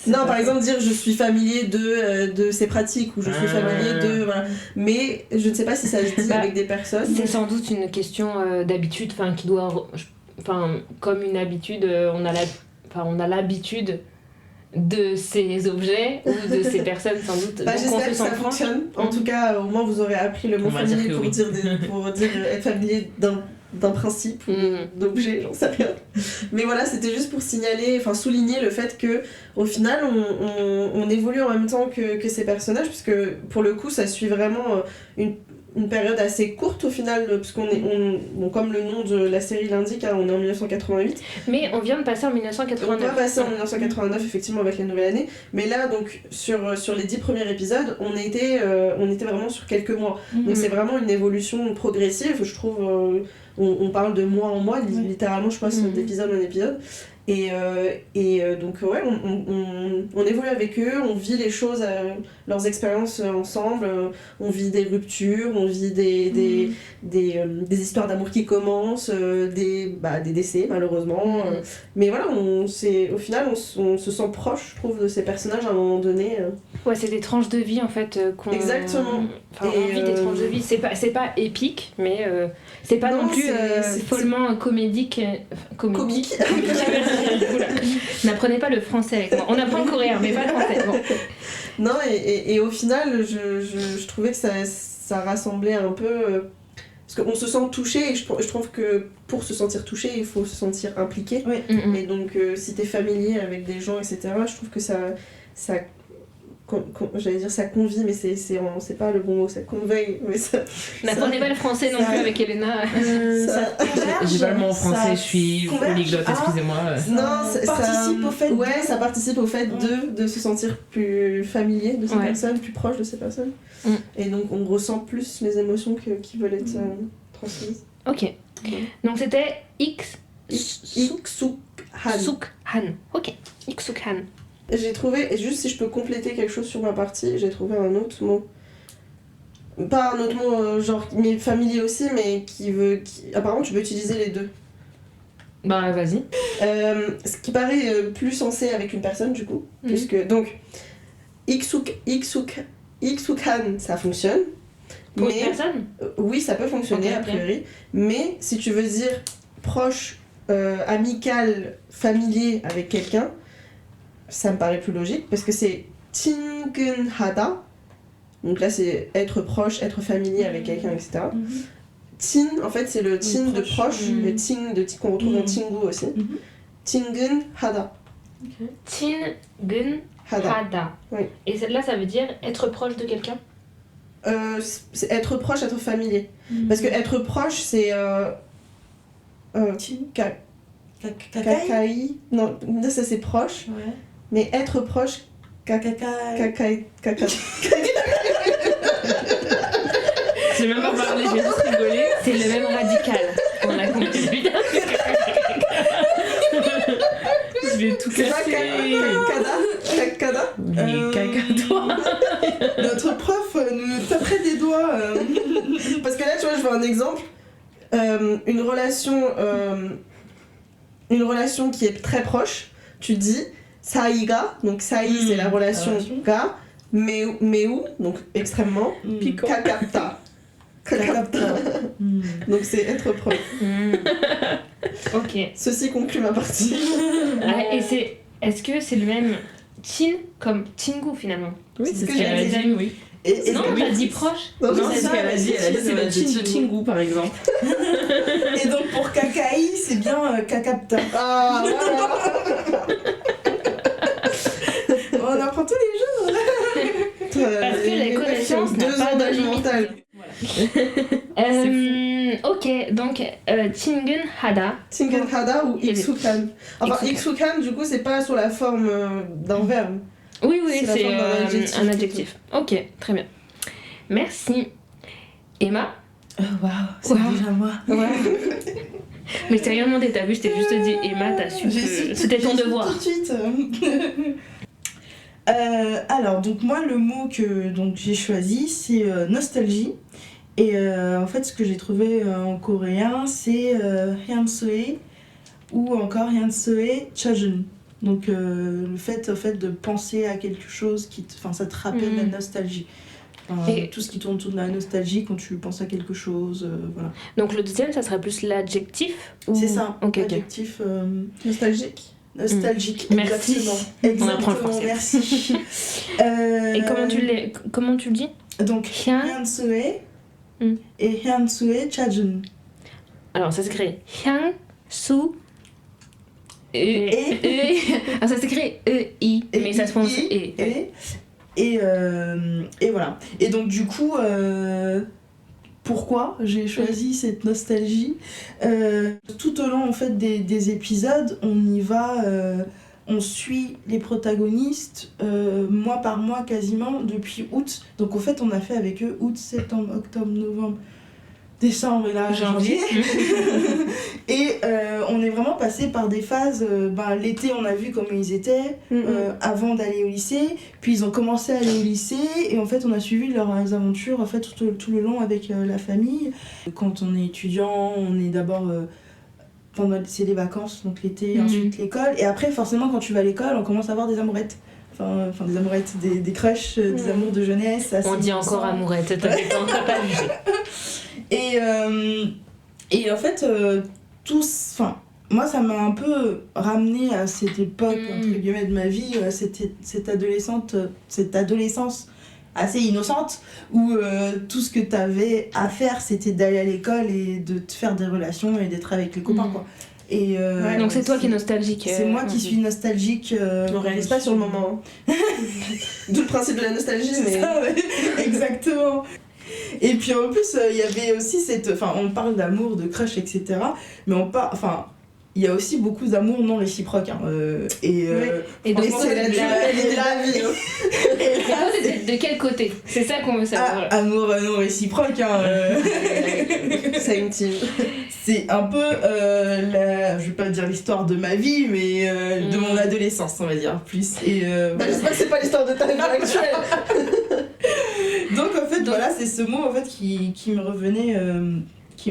Non, par exemple, dire je suis familier de ses pratiques ou je suis familier de. Voilà. Mais je ne sais pas si ça se dit Bah, avec des personnes. C'est sans doute une question d'habitude, enfin qui doit, enfin comme une habitude, on a l'habitude de ces objets ou de ces personnes sans doute. Bah, donc on j'espère se que ça sent proche. fonctionne. En tout cas, au moins vous aurez appris le mot On va familier dire que pour, oui. pour dire être familier d'un principe ou d'objet, j'en sais rien. Mais voilà, c'était juste pour signaler, enfin souligner le fait que au final on évolue en même temps que ces personnages, puisque pour le coup ça suit vraiment une période assez courte au final, puisqu'on est, bon, comme le nom de la série l'indique, hein, on est en 1988. Mais on vient de passer en On va 1989. passer en 1989 effectivement avec la nouvelle année, mais là donc sur les 10 premiers épisodes, on était vraiment sur quelques mois. Donc c'est vraiment une évolution progressive, je trouve. On parle de mois en mois, littéralement je passe d'épisode en épisode. Et donc ouais, on évolue avec eux, on vit les choses, leurs expériences ensemble, on vit des ruptures, on vit des histoires d'amour qui commencent, des décès malheureusement. Mais voilà, au final on se sent proche, je trouve, de ces personnages à un moment donné. Ouais, c'est des tranches de vie en fait qu'on. Exactement. Enfin, on vit des tranches de vie. C'est pas épique, mais c'est pas non plus c'est follement comédique. Comique. Oula. N'apprenez pas le français avec moi. On apprend le coréen, mais pas le français. Bon. Non, et au final, je trouvais que ça rassemblait un peu. Parce qu'on se sent touché, et je trouve que pour se sentir touché, il faut se sentir impliqué. Et donc, si t'es familier avec des gens, etc., je trouve que ça j'allais dire ça convie, mais c'est pas le bon mot, ça conveille. Mais ça, N'apprenez pas le français non plus avec Elena. J'ai pas le mot en français, je suis polyglotte, excusez-moi. Participe au fait de... Ouais, ça participe au fait de se sentir plus familier de ces personnes, plus proche de ces personnes. Et donc on ressent plus les émotions qui veulent être transmises. Ok. Donc c'était Iksukan. Sukhan. Ok. Iksukan. J'ai trouvé, et juste si je peux compléter quelque chose sur ma partie, j'ai trouvé un autre mot. Pas un autre mot, genre, mais familier aussi, mais apparemment tu peux utiliser les deux. Bah vas-y. Ce qui paraît plus sensé avec une personne du coup, puisque donc Iksukan ça fonctionne. Pour une personne Oui, ça peut fonctionner Ok, a priori, mais si tu veux dire proche, amical, familier avec quelqu'un, ça me paraît plus logique parce que c'est 친근하다. Donc là c'est être proche, être familier avec quelqu'un, etc. Tin, en fait c'est le tin de proche, le tin qu'on retrouve dans 친구 aussi. 친근하다. 친근하다. Oui. Et là ça veut dire être proche de quelqu'un. C'est être proche, être familier. Parce que être proche c'est kakai. Non, ça c'est proche. Ouais. Mais être proche, kakai. J'ai même pas parlé, j'ai juste rigolé. C'est le même radical. On a compris. Je vais tout C'est pas casser. kakada. Mais caca toi. Notre prof nous taperait des doigts. Parce que là, tu vois, je veux un exemple. Une relation qui est très proche, tu dis saïga, donc saï c'est la relation ga, mais où, donc extrêmement, Piquant. kakapta. Donc c'est être proche. Ok. Ceci conclut ma partie. Ah, et est-ce que c'est le même chin comme chingu finalement? Oui, c'est c'est ce ce que qu'elle a j'ai dit, oui. Et Non, oui, t'as dit proche. Non, Non, c'est c'est ce ça, qu'elle a dit, elle a dit c'est le chin de Chingu par exemple. Et donc pour Kakai, c'est bien Kakapta. Ah, voilà. On apprend tous les jours. Parce que les connaissances Ok, donc Chingun Hada. Tingen Hada ou Iksukan. Enfin, Iksukan. Iksukan, du coup, c'est pas sur la forme d'un verbe. Oui, C'est la c'est forme d'un adjectif, un adjectif. Ok, très bien. Merci. Emma. Waouh, c'est Wow. déjà moi. Ouais. Mais je t'ai rien demandé, t'as vu, je t'ai juste dit Emma, t'as su que c'était ton devoir. Tout de suite. Alors, donc moi, le mot que donc, j'ai choisi, c'est nostalgie. Et en fait, ce que j'ai trouvé en coréen, c'est Hyunsoe ou encore Hyunsoe Chojun. Donc, le fait de penser à quelque chose qui ça te rappelle la nostalgie. Enfin, Et- tout ce qui tourne autour de la nostalgie quand tu penses à quelque chose, voilà. Donc le deuxième, ça serait plus l'adjectif ou... C'est ça, Ok, ok. l'adjectif Nostalgique. nostalgique. Merci. Exactement. On apprend le français. Merci. Et comment tu le dis? Donc, Hyun. Hyunsoe Mm. et Hyunsoe Chajun. Alors ça s'écrit Hyun Su Et- Alors ça s'écrit E-I, mais ça se prononce E. Et voilà. Et donc, du coup, pourquoi j'ai choisi cette nostalgie tout au long en fait, des épisodes, on y va, on suit les protagonistes mois par mois quasiment depuis août. Donc, en fait, on a fait avec eux août, septembre, octobre, novembre, décembre et là janvier. Et on est vraiment passé par des phases. L'été, on a vu comment ils étaient avant d'aller au lycée. Puis ils ont commencé à aller au lycée. Et en fait, on a suivi leurs aventures en fait, tout le long avec la famille. Quand on est étudiant, on est d'abord. C'est les vacances, donc l'été, ensuite l'école. Et après, forcément, quand tu vas à l'école, on commence à avoir des amourettes. Enfin, des amourettes, des crushs, des amours de jeunesse. assez On dit encore innocents. amourette, t'avais pas encore pas jugé. Et en fait, moi, ça m'a un peu ramené à cette époque, entre guillemets, de ma vie, cette adolescence assez innocente, où tout ce que t'avais à faire, c'était d'aller à l'école et de te faire des relations et d'être avec les copains, quoi. Et, Donc c'est toi qui es nostalgique. C'est moi qui suis nostalgique. On réalise pas sur le moment. D'où le principe de la nostalgie, C'est mais. ça, ouais. Exactement. Et puis en plus, il y avait aussi on parle d'amour, de crush, etc. Mais il y a aussi beaucoup d'amour non réciproque. Hein. Et donc franchement, c'est c'est la vie. Et toi, t'es de quel côté? C'est ça qu'on veut savoir. Amour non réciproque. Hein, C'est une team. c'est un peu, je vais pas dire l'histoire de ma vie, mais de mon adolescence, on va dire, plus. Et, J'espère que c'est pas l'histoire de ta vie actuelle. Donc en fait, voilà, c'est ce mot en fait qui me revenait.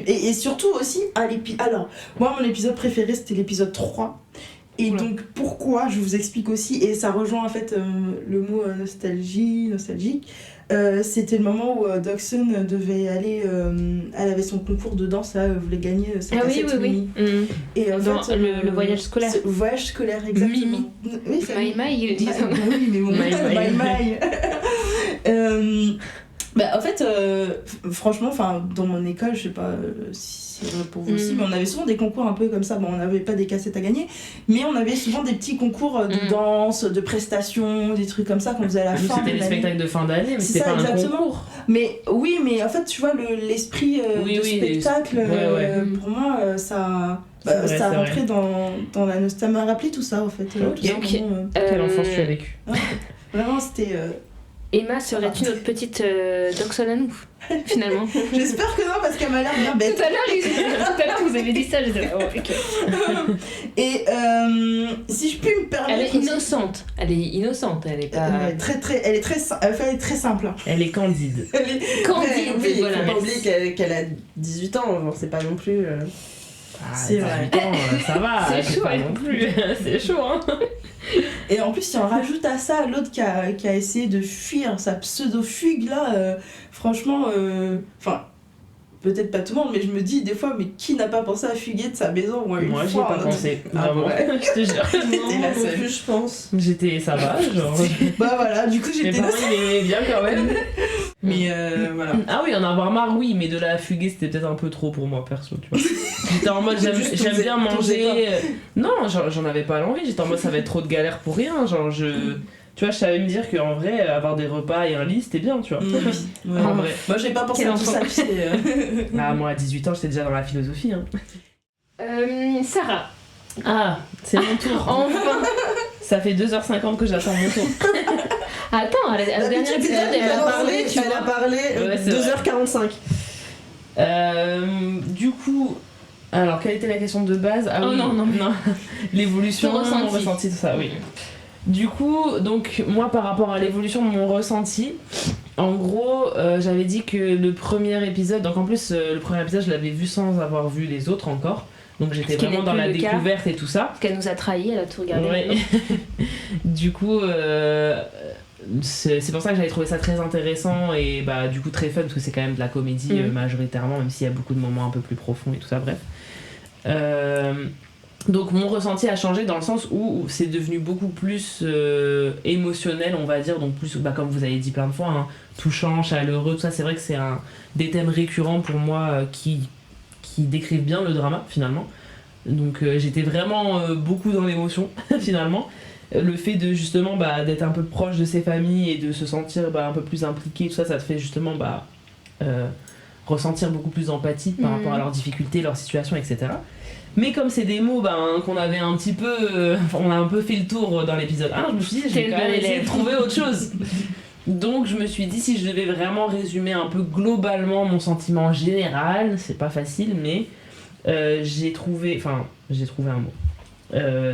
Et surtout aussi, alors, moi mon épisode préféré c'était l'épisode 3. Et donc pourquoi, je vous explique aussi, et ça rejoint en fait le mot nostalgique. C'était le moment où Doksun devait aller, elle avait son concours de danse, là, elle voulait gagner sa cassette Mimi. Et en Dans fait, le voyage scolaire. Voyage scolaire, exactement. Mimi. Oui, c'est Maï Maï, ils disent. oui, mais bon, Maï Maï. En fait, franchement, dans mon école, je sais pas si c'est vrai pour vous aussi, mais on avait souvent des concours un peu comme ça. Bon, on n'avait pas des cassettes à gagner, mais on avait souvent des petits concours de danse, de prestations, des trucs comme ça qu'on faisait à la Nous, fin. c'était de les l'année. spectacles de fin d'année, mais C'est c'était ça, pas un exactement. concours. Mais oui, mais en fait, tu vois, l'esprit Oui, de oui, spectacle, ouais. pour moi, ça. C'est vrai, ça c'est rentrait dans la nostalgie. Ça m'a rappelé tout ça, en fait. Ok. Tout simplement, Quelle enfance tu as vécu. vraiment, c'était. Emma, serais-tu notre petite Doksun à nous, finalement? J'espère que non, parce qu'elle m'a l'air bien bête. Tout à l'heure, vous avez dit ça, j'étais là, oh, ok. Et si je puis me permettre. Elle est innocente. Elle est innocente, elle est pas. Elle est très simple. Hein. Elle est candide. Elle est Candide, Oui, voilà. faut pas oublier qu'elle a 18 ans, genre, c'est pas non plus. Ah, C'est vrai. 18 ans, ça va, C'est chaud, pas ouais. non plus. C'est chaud, hein. Et en plus, si on rajoute à ça l'autre qui a essayé de fuir sa pseudo-fugue là, franchement, peut-être pas tout le monde, mais je me dis des fois, mais qui n'a pas pensé à fuguer de sa maison ou une Moi, j'y ai fois pas hein. pensé. Ah Vraiment, ouais. je te jure. J'étais la Non seule. plus, je pense. J'étais, ça va, genre. Bah voilà, du coup Mes j'étais parents, ils m'aimaient bien quand même. Mais voilà. Ah oui, en avoir marre, oui, mais de la fuguer, c'était peut-être un peu trop pour moi, perso, tu vois. J'étais en mode, Juste, j'aime bien t'osais manger. Non, j'en avais pas l'envie, j'étais en mode, ça va être trop de galère pour rien, genre, Tu vois, je savais me dire qu'en vrai, avoir des repas et un lit, c'était bien, tu vois. Ouais. En vrai. Moi j'ai pas pensé Quel à tout ça. enfant. tu sais, Ah, moi, à 18 ans, j'étais déjà dans la philosophie. Hein. Sarah. Ah, c'est mon tour. Enfin. Ça fait 2h50 que j'attends mon tour. Attends, au dernier épisode, elle a parlé, tu Elle a vois. parlé Ouais, c'est 2h45. Du coup, alors quelle était la question de base? Ah Oh oui, non. l'évolution, Ton ressenti. mon ressenti, tout ça, oui. Du coup, donc moi par rapport à l'évolution de mon ressenti, en gros, j'avais dit que le premier épisode, donc en plus le premier épisode je l'avais vu sans avoir vu les autres encore, donc j'étais Ce qui vraiment n'est dans plus la le cas. découverte et tout ça. Parce qu'elle nous a trahis, elle a tout regardé. Ouais. Du coup, c'est pour ça que j'avais trouvé ça très intéressant et bah du coup très fun parce que c'est quand même de la comédie majoritairement, même s'il y a beaucoup de moments un peu plus profonds et tout ça, bref. Donc mon ressenti a changé dans le sens où c'est devenu beaucoup plus émotionnel, on va dire, donc plus bah, comme vous avez dit plein de fois, hein, touchant, chaleureux, tout ça. C'est vrai que c'est des thèmes récurrents pour moi qui décrivent bien le drama finalement. Donc j'étais vraiment beaucoup dans l'émotion finalement. Le fait de justement d'être un peu proche de ses familles et de se sentir un peu plus impliqué, tout ça, ça te fait justement ressentir beaucoup plus d'empathie par rapport à leurs difficultés, leurs situations, etc. Mais comme c'est des mots qu'on avait un petit peu... on a un peu fait le tour dans l'épisode 1, je me suis dit, je vais quand même essayer de trouver autre chose. Donc je me suis dit, si je devais vraiment résumer un peu globalement mon sentiment général, c'est pas facile, mais j'ai trouvé un mot.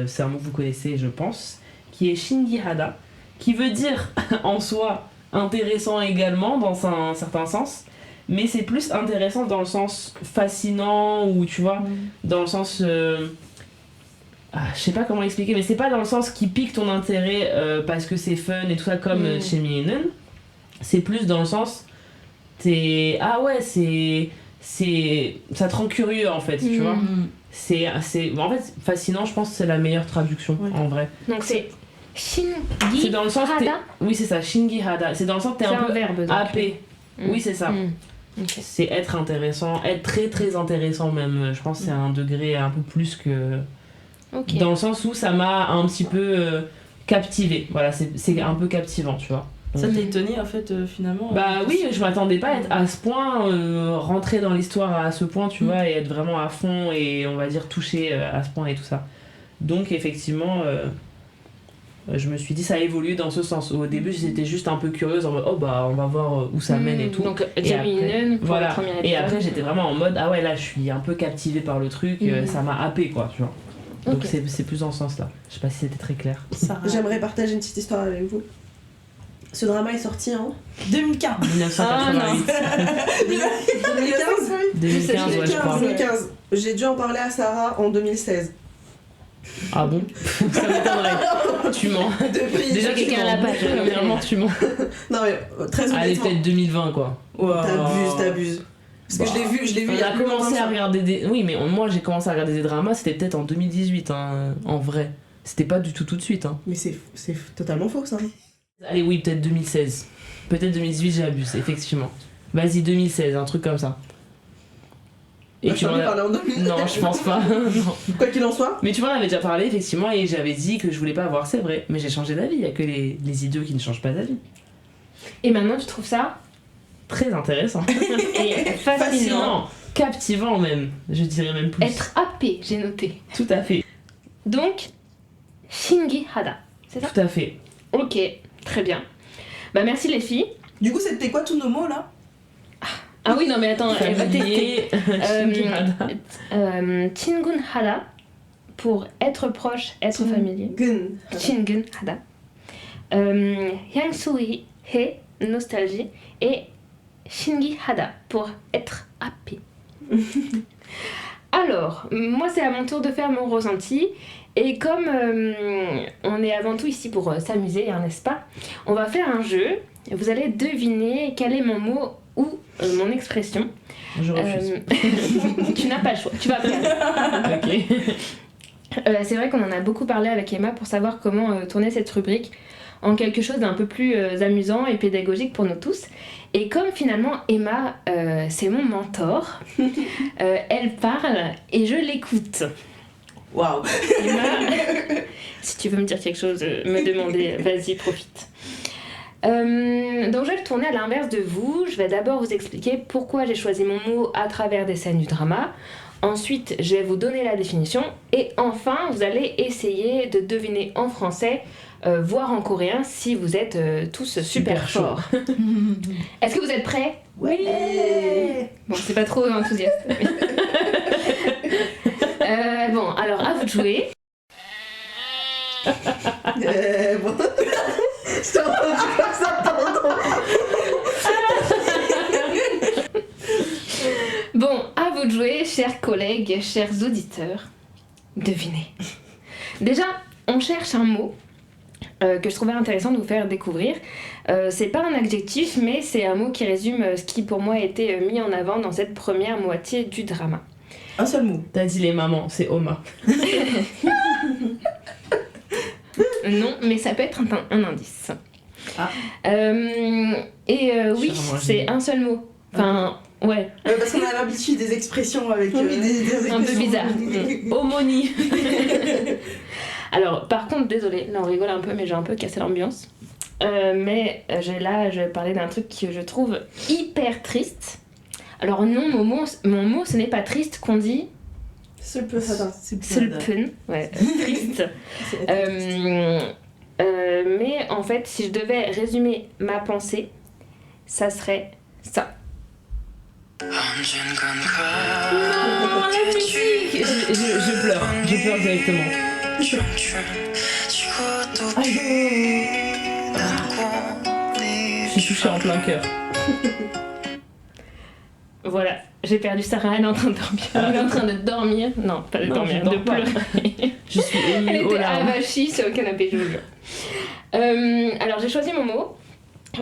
C'est un mot que vous connaissez, je pense, qui est Shingi Hada, qui veut dire en soi intéressant également dans un certain sens, mais c'est plus intéressant dans le sens fascinant ou tu vois, dans le sens je sais pas comment expliquer, mais c'est pas dans le sens qui pique ton intérêt parce que c'est fun et tout ça comme chez Mienen. C'est plus dans le sens ça te rend curieux en fait, tu vois. C'est en fait fascinant, je pense que c'est la meilleure traduction en vrai. Donc c'est Shingi C'est dans le sens que Hada. oui, c'est ça, Shingi Hada. C'est dans le sens que t'es un peu verbe, donc. happé. Oui, c'est ça. Okay. C'est être intéressant, être très très intéressant même. Je pense que c'est un degré un peu plus que... Ok. Dans le sens où ça m'a un petit peu captivé. Voilà, c'est un peu captivant, tu vois. Ça t'a étonné en fait finalement Bah oui, je m'attendais pas à être à ce point, rentrer dans l'histoire à ce point, tu vois, et être vraiment à fond et on va dire touché à ce point et tout ça. Donc effectivement, je me suis dit ça a évolué dans ce sens. Au début j'étais juste un peu curieuse en mode on va voir où ça mène et tout. Donc Et Jamie après, Nun pour voilà. le premier Et épisode. après j'étais vraiment en mode ah ouais là je suis un peu captivée par le truc, ça m'a happé quoi, tu vois. Donc Ok. c'est plus dans ce sens là. Je sais pas si c'était très clair. J'aimerais partager une petite histoire avec vous. Ce drama est sorti en 2015. 1988. 2015 ouais je crois. 2015. J'ai dû en parler à Sarah en 2016. Ah bon? Ça m'étonnerait. Tu mens. Depuis. Déjà quelqu'un tu à la mens. page. Premièrement tu mens. Non mais très Allez honnêtement. peut-être 2020 quoi. T'abuses. Parce que je l'ai vu il y a On a plus longtemps commencé que à ça. regarder des... Oui mais moi j'ai commencé à regarder des dramas, c'était peut-être en 2018 hein, en vrai. C'était pas du tout de suite hein. Mais c'est totalement faux ça. Allez oui peut-être 2016. Peut-être 2018 j'abuse effectivement. Vas-y 2016, un truc comme ça. Et Je tu t'en m'en ai as... parlé en 2016. Non je pense pas. Non. Quoi qu'il en soit. Mais tu m'en avais déjà parlé effectivement et j'avais dit que je voulais pas voir, c'est vrai. Mais j'ai changé d'avis, il y a que les idiots qui ne changent pas d'avis. Et maintenant tu trouves ça Très intéressant. et fascinant. Captivant même, je dirais même plus. Être happé, j'ai noté. Tout à fait, Donc Shingi Hada, c'est ça? tout à fait. Ok, très bien. Bah merci les filles. Du coup, c'était quoi tous nos mots là? Ah oui non mais attends, elle va tester. Familier, Shingi Hada. Chingun Hada pour être proche, être familier. Gun. Chingun Hada. Hyang-sui He, nostalgie. Et Shingi Hada pour être happy. Alors, moi c'est à mon tour de faire mon ressenti. Et comme on est avant tout ici pour s'amuser, hein, n'est-ce pas? On va faire un jeu. Vous allez deviner quel est mon mot ou mon expression. Je refuse. Tu n'as pas le choix, tu vas perdre. Ok. C'est vrai qu'on en a beaucoup parlé avec Emma pour savoir comment tourner cette rubrique en quelque chose d'un peu plus amusant et pédagogique pour nous tous. Et comme finalement Emma, c'est mon mentor, elle parle et je l'écoute. Waouh. Emma, si tu veux me dire quelque chose, me demander, vas-y, profite. Donc je vais le tourner à l'inverse de vous. Je vais d'abord vous expliquer pourquoi j'ai choisi mon mot à travers des scènes du drama. Ensuite, je vais vous donner la définition. Et enfin, vous allez essayer de deviner en français, voire en coréen, si vous êtes tous super forts. Est-ce que vous êtes prêts? Ouais. Bon, c'est pas trop enthousiaste. Bon, alors à vous de jouer. Bon. Je t'ai entendu comme ça, pardon. Bon, à vous de jouer, chers collègues, chers auditeurs. Devinez. Déjà, on cherche un mot que je trouvais intéressant de vous faire découvrir. C'est pas un adjectif, mais c'est un mot qui résume ce qui pour moi a été mis en avant dans cette première moitié du drama. Un seul mot. T'as dit les mamans, c'est Oma. Non, mais ça peut être un indice. Ah. Oui, c'est un seul mot. Enfin, ouais. Parce qu'on a l'habitude des expressions avec Oui, des Un peu expressions. bizarre. Homonie. Alors, par contre, désolée, là on rigole un peu, mais j'ai un peu cassé l'ambiance. Mais je vais parler d'un truc que je trouve hyper triste. Alors non, mon mot, ce n'est pas triste qu'on dit, C'est peu ça. c'est le pun, ouais, triste. Mais en fait, si je devais résumer ma pensée, ça serait ça. Non, la musique. Je pleure directement. Je suis touchée en plein cœur. Voilà, j'ai perdu Sarah, elle est en train de dormir. Elle est en train de dormir. Non, pas de Non, dormir, je de dors pas. pleurer. Je suis Elle émue aux était larmes. avachie sur le canapé, je vous jure. Alors j'ai choisi mon mot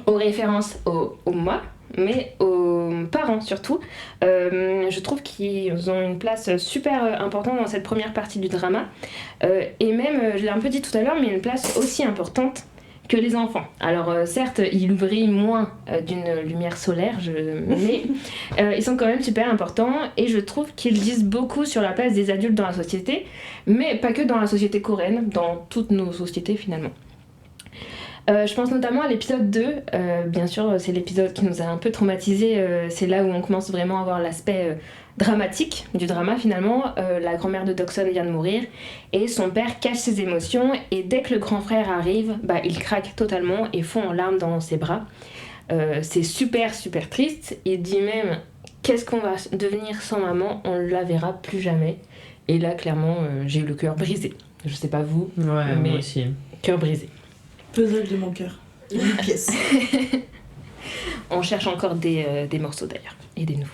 aux références au moi, mais aux parents surtout. Je trouve qu'ils ont une place super importante dans cette première partie du drama. Et même, je l'ai un peu dit tout à l'heure, mais une place aussi importante que les enfants. Alors certes, ils brillent moins d'une lumière solaire, mais ils sont quand même super importants et je trouve qu'ils disent beaucoup sur la place des adultes dans la société, mais pas que dans la société coréenne, dans toutes nos sociétés finalement. Je pense notamment à l'épisode 2, bien sûr c'est l'épisode qui nous a un peu traumatisés, c'est là où on commence vraiment à voir l'aspect dramatique du drama finalement. La grand-mère de Doksun vient de mourir et son père cache ses émotions et dès que le grand frère arrive, il craque totalement et fond en larmes dans ses bras. C'est super super triste, il dit même qu'est-ce qu'on va devenir sans maman, on la verra plus jamais. Et là clairement j'ai eu le cœur brisé, je sais pas vous, Ouais, mais moi aussi. cœur brisé. Puzzle de mon cœur. Une pièce. On cherche encore des morceaux d'ailleurs, aidez-nous.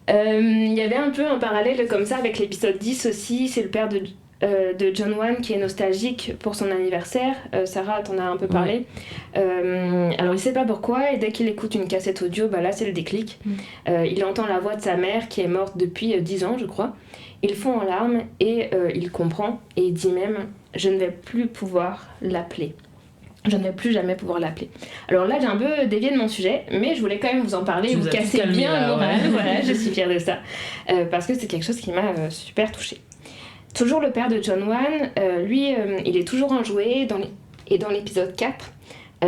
Il y avait un peu un parallèle comme ça avec l'épisode 10 aussi, c'est le père de Jong-wan qui est nostalgique pour son anniversaire. Sarah t'en a un peu parlé. Alors il sait pas pourquoi et dès qu'il écoute une cassette audio, là c'est le déclic. Il entend la voix de sa mère qui est morte depuis 10 ans je crois. Il fond en larmes et il comprend et il dit même « je ne vais plus pouvoir l'appeler ». Je ne vais plus jamais pouvoir l'appeler. Alors là, j'ai un peu dévié de mon sujet, mais je voulais quand même vous en parler, Tu vous nous as casser tout calmé, bien là, le moral. ouais. Voilà, je suis fière de ça. Parce que c'est quelque chose qui m'a super touchée. Toujours le père de Jong-wan, lui, il est toujours enjoué, et dans l'épisode 4,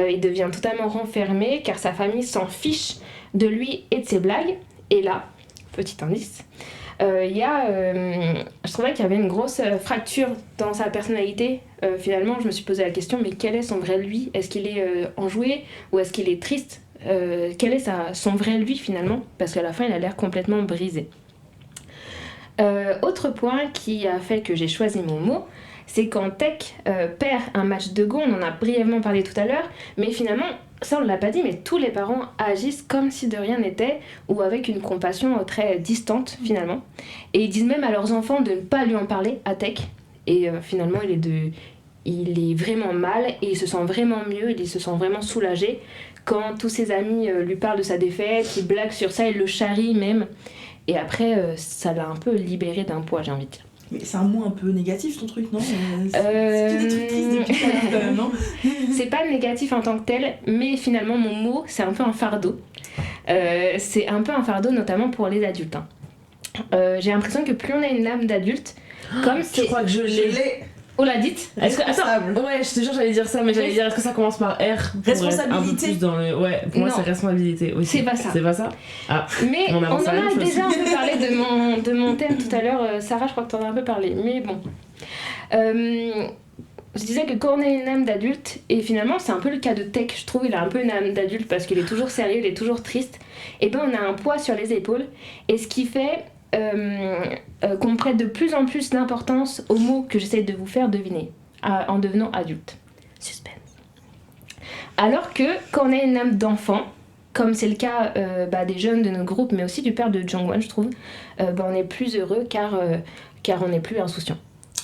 il devient totalement renfermé, car sa famille s'en fiche de lui et de ses blagues. Et là, petit indice, je trouvais qu'il y avait une grosse fracture dans sa personnalité. Finalement, je me suis posé la question, mais quel est son vrai lui? Est-ce qu'il est enjoué ou est-ce qu'il est triste? Quel est son vrai lui finalement? Parce qu'à la fin, il a l'air complètement brisé. Autre point qui a fait que j'ai choisi mon mot, c'est quand Taek perd un match de Go, on en a brièvement parlé tout à l'heure, mais finalement, ça on ne l'a pas dit, mais tous les parents agissent comme si de rien n'était, ou avec une compassion très distante finalement. Et ils disent même à leurs enfants de ne pas lui en parler, à Taek. Et finalement, il est vraiment mal, et il se sent vraiment mieux, il se sent vraiment soulagé. Quand tous ses amis lui parlent de sa défaite, il blague sur ça, il le charrie même. Et après, ça l'a un peu libéré d'un poids, j'ai envie de dire. Mais c'est un mot un peu négatif ton truc, non? C'est que des trucs tristes depuis tout à l'heure, quand même, non? C'est pas négatif en tant que tel, mais finalement mon mot c'est un peu un fardeau. C'est un peu un fardeau notamment pour les adultes. J'ai l'impression que plus on a une âme d'adulte, Comme Je c'est. crois que je Je l'ai. l'ai. On l'a dite. Est-ce que Responsable. attends, ouais, je te jure j'allais dire ça, mais j'allais dire est-ce que ça commence par R pour être un peu Responsabilité. plus dans le. Ouais, pour moi Non. c'est responsabilité aussi. C'est pas ça. C'est pas ça. Mais On on avance en à la a même chose. déjà un peu parlé de mon thème tout à l'heure. Sarah, je crois que t'en as un peu parlé. Mais bon. Je disais que quand on a une âme d'adulte, et finalement c'est un peu le cas de Tech, je trouve, il a un peu une âme d'adulte parce qu'il est toujours sérieux, il est toujours triste, et ben on a un poids sur les épaules, et ce qui fait qu'on prête de plus en plus d'importance aux mots que j'essaie de vous faire deviner en devenant adulte. Suspense. Alors que quand on a une âme d'enfant, comme c'est le cas des jeunes de notre groupe, mais aussi du père de Jongwon, je trouve, on est plus heureux car on n'est plus insouciant.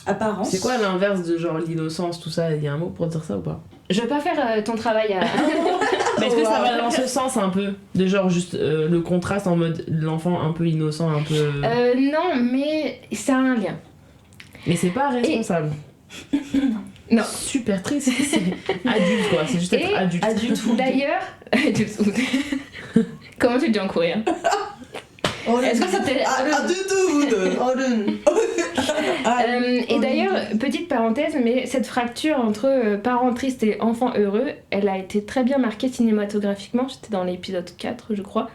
Apparence. C'est quoi l'inverse de genre l'innocence, tout ça? Il y a un mot pour dire ça ou pas? Je veux pas faire ton travail à... Mais est-ce que ça Wow. va dans ce sens un peu? De genre juste le contraste en mode l'enfant un peu innocent, un peu. Non, mais ça a un lien. Mais c'est pas responsable. Non. Super triste, c'est adulte quoi, c'est juste être Et adulte. D'ailleurs... Comment tu dis en coréen? Est-ce que c'était... et d'ailleurs, petite parenthèse, mais cette fracture entre parents tristes et enfants heureux, elle a été très bien marquée cinématographiquement, c'était dans l'épisode 4 je crois,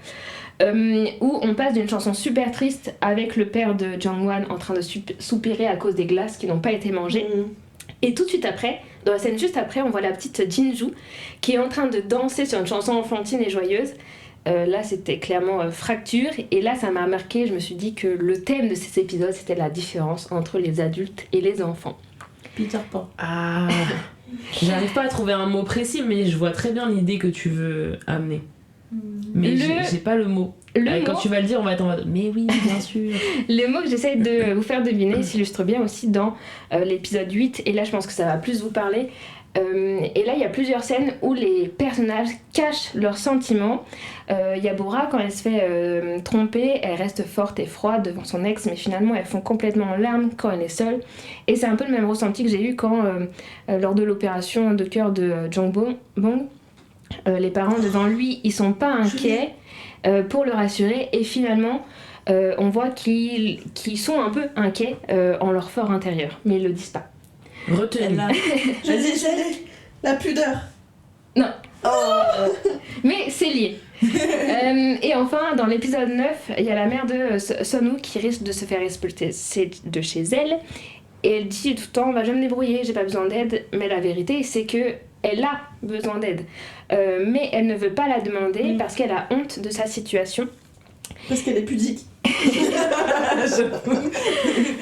où on passe d'une chanson super triste avec le père de Jongwon en train de soupirer à cause des glaces qui n'ont pas été mangées. Et tout de suite après, dans la scène juste après, on voit la petite Jinju qui est en train de danser sur une chanson enfantine et joyeuse. Là, c'était clairement fracture. Et là, ça m'a marqué. Je me suis dit que le thème de ces épisodes, c'était la différence entre les adultes et les enfants. Peter Pan. Ah, j'arrive pas à trouver un mot précis, mais je vois très bien l'idée que tu veux amener. Mais j'ai pas le mot. Quand tu vas le dire, on va être en mode mais oui, bien sûr. Le mot que j'essaie de vous faire deviner s'illustre bien aussi dans l'épisode 8. Et là, je pense que ça va plus vous parler. Et là, il y a plusieurs scènes où les personnages cachent leurs sentiments. Yabura, quand elle se fait tromper, elle reste forte et froide devant son ex, mais finalement, elle fond complètement en larmes quand elle est seule. Et c'est un peu le même ressenti que j'ai eu quand, lors de l'opération de cœur de Jongbong, les parents devant lui, ils sont pas inquiets pour le rassurer. Et finalement, on voit qu'ils sont un peu inquiets en leur fort intérieur, mais ils le disent pas. Retenue. Vas-y, la pudeur. Non. Oh. Mais c'est lié. Et enfin, dans l'épisode 9, il y a la mère de Sunwoo qui risque de se faire expulser de chez elle. Et elle dit tout le temps, je vais me débrouiller, j'ai pas besoin d'aide. Mais la vérité, c'est que elle a besoin d'aide. Mais elle ne veut pas la demander parce qu'elle a honte de sa situation. Parce qu'elle est pudique.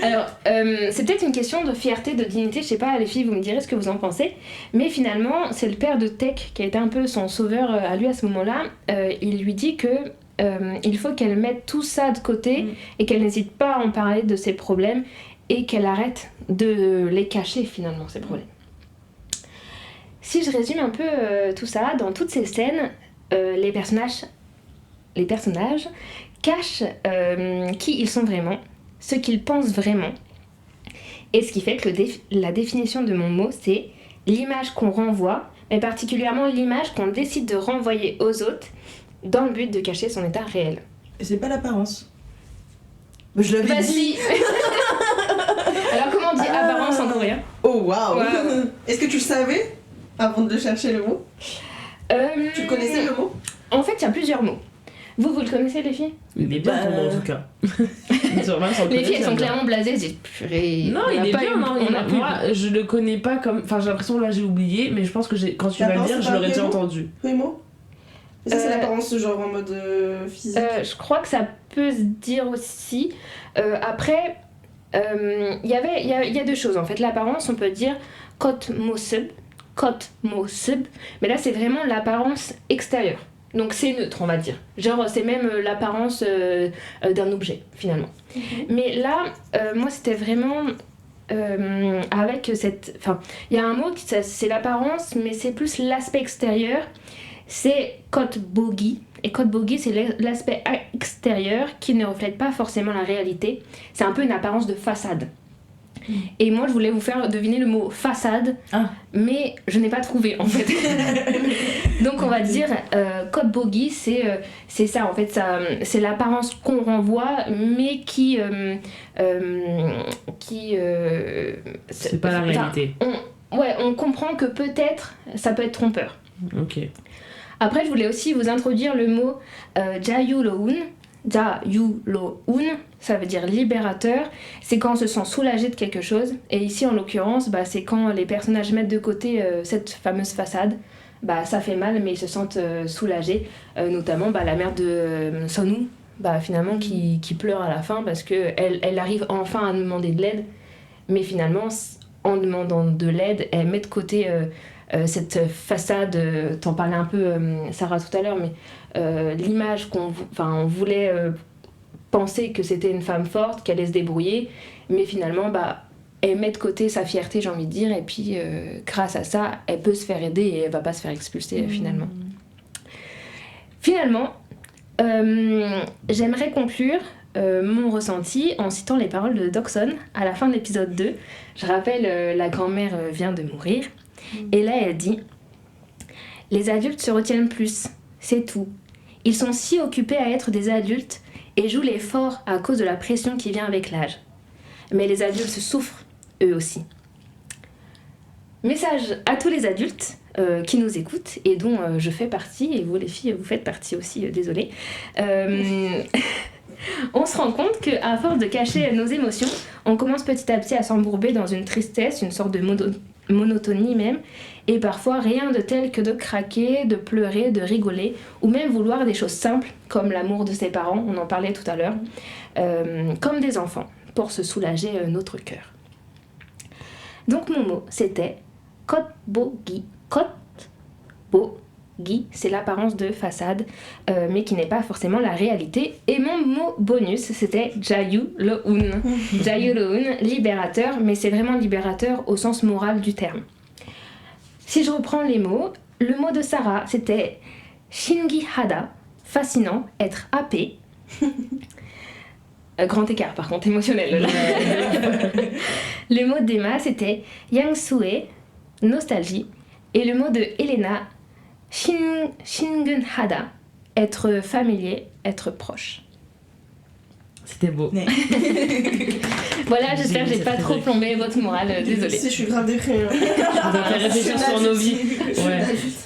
Alors, c'est peut-être une question de fierté, de dignité, je sais pas, les filles, vous me direz ce que vous en pensez. Mais finalement, c'est le père de Tech qui a été un peu son sauveur à lui à ce moment-là. Il lui dit que il faut qu'elle mette tout ça de côté et qu'elle n'hésite pas à en parler de ses problèmes et qu'elle arrête de les cacher finalement, ces problèmes. Si je résume un peu tout ça, dans toutes ces scènes, les personnages cachent qui ils sont vraiment, ce qu'ils pensent vraiment. Et ce qui fait que la définition de mon mot, c'est l'image qu'on renvoie, mais particulièrement l'image qu'on décide de renvoyer aux autres dans le but de cacher son état réel. Et c'est pas l'apparence. Je l'avais dit. Vas-y. Alors comment on dit apparence en coréen? Oh waouh. Wow. Est-ce que tu le savais avant de chercher le mot? Tu connaissais le mot? En fait, il y a plusieurs mots. Vous le connaissez, les filles? Il est bien ton nom en tout cas. Les filles, elles sont clairement blasées, elles disent purée. Non, on il a est pas bien, eu- non, on a plus- moi je le connais pas comme. Enfin, j'ai l'impression là j'ai oublié, mais je pense que quand tu vas le L'apparence, dire, c'est je pas l'aurais un déjà vrai mot entendu. Primo? Et ça, c'est Euh, l'apparence, genre en mode physique. Je crois que ça peut se dire aussi. Après, il y a deux choses en fait. L'apparence, on peut dire kot mosub, mais là c'est vraiment l'apparence extérieure. Donc c'est neutre, on va dire. Genre c'est même l'apparence d'un objet finalement. Mais là, moi c'était vraiment avec cette. Enfin, il y a un mot qui c'est l'apparence, mais c'est plus l'aspect extérieur. C'est kotbogi. Et kotbogi, c'est l'aspect extérieur qui ne reflète pas forcément la réalité. C'est un peu une apparence de façade. Et moi, je voulais vous faire deviner le mot façade, mais je n'ai pas trouvé en fait. Donc on va dire Kotbogi, c'est ça en fait, c'est l'apparence qu'on renvoie, mais qui c'est pas la réalité. On comprend que peut-être ça peut être trompeur. Ok. Après, je voulais aussi vous introduire le mot Jayuloun. Jayuloun, ça veut dire libérateur. C'est quand on se sent soulagé de quelque chose. Et ici, en l'occurrence, c'est quand les personnages mettent de côté cette fameuse façade. Ça fait mal, mais ils se sentent soulagés. Notamment la mère de Sonu, finalement, qui pleure à la fin parce qu'elle arrive enfin à demander de l'aide. Mais finalement, en demandant de l'aide, elle met de côté cette façade. T'en parlais un peu, Sarah, tout à l'heure, mais l'image on voulait penser que c'était une femme forte, qu'elle allait se débrouiller. Mais finalement, elle met de côté sa fierté, j'ai envie de dire, et puis grâce à ça, elle peut se faire aider et elle va pas se faire expulser finalement. Finalement, j'aimerais conclure mon ressenti en citant les paroles de Dokson à la fin de l'épisode 2. Je rappelle, la grand-mère vient de mourir, et là elle dit « Les adultes se retiennent plus, c'est tout. Ils sont si occupés à être des adultes et jouent les forts à cause de la pression qui vient avec l'âge. Mais les adultes souffrent eux aussi. » Message à tous les adultes qui nous écoutent et dont je fais partie, et vous les filles, vous faites partie aussi, désolée. On se rend compte qu'à force de cacher nos émotions, on commence petit à petit à s'embourber dans une tristesse, une sorte de monotonie même, et parfois rien de tel que de craquer, de pleurer, de rigoler, ou même vouloir des choses simples, comme l'amour de ses parents, on en parlait tout à l'heure, comme des enfants, pour se soulager notre cœur. Donc mon mot, c'était Kotbogi. Kotbogi, c'est l'apparence de façade, mais qui n'est pas forcément la réalité. Et mon mot bonus, c'était Jayuloun. Jayuloun, libérateur, mais c'est vraiment libérateur au sens moral du terme. Si je reprends les mots, le mot de Sarah, c'était Shingi Hada, fascinant, être happé. Grand écart par contre, émotionnel là. Le mot d'Emma, c'était Yangsue, nostalgie. Et le mot de Elena, Shingun Hada, être familier, être proche. C'était beau. Voilà, j'espère que j'ai pas trop plombé votre morale, désolée. Si, je suis grave déprée. On va faire réfléchir sur nos vies. Ouais.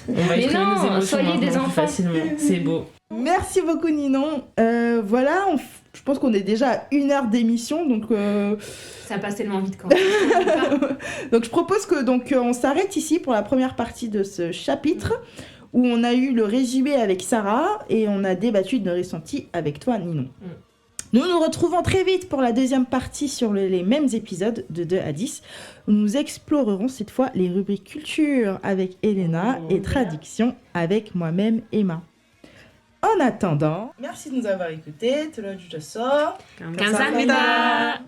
On va exprimer nos émotions soyez des enfants. facilement. C'est beau. Merci beaucoup Ninon. Voilà, je pense qu'on est déjà à 1 heure d'émission, donc ça passe tellement vite quand même. donc je propose que on s'arrête ici pour la première partie de ce chapitre où on a eu le résumé avec Sarah et on a débattu de nos ressentis avec toi Ninon. Nous nous retrouvons très vite pour la deuxième partie sur les mêmes épisodes de 2 à 10 où nous explorerons cette fois les rubriques culture avec Elena et traduction avec moi-même Emma. En attendant, merci de nous avoir écoutés. 감사합니다.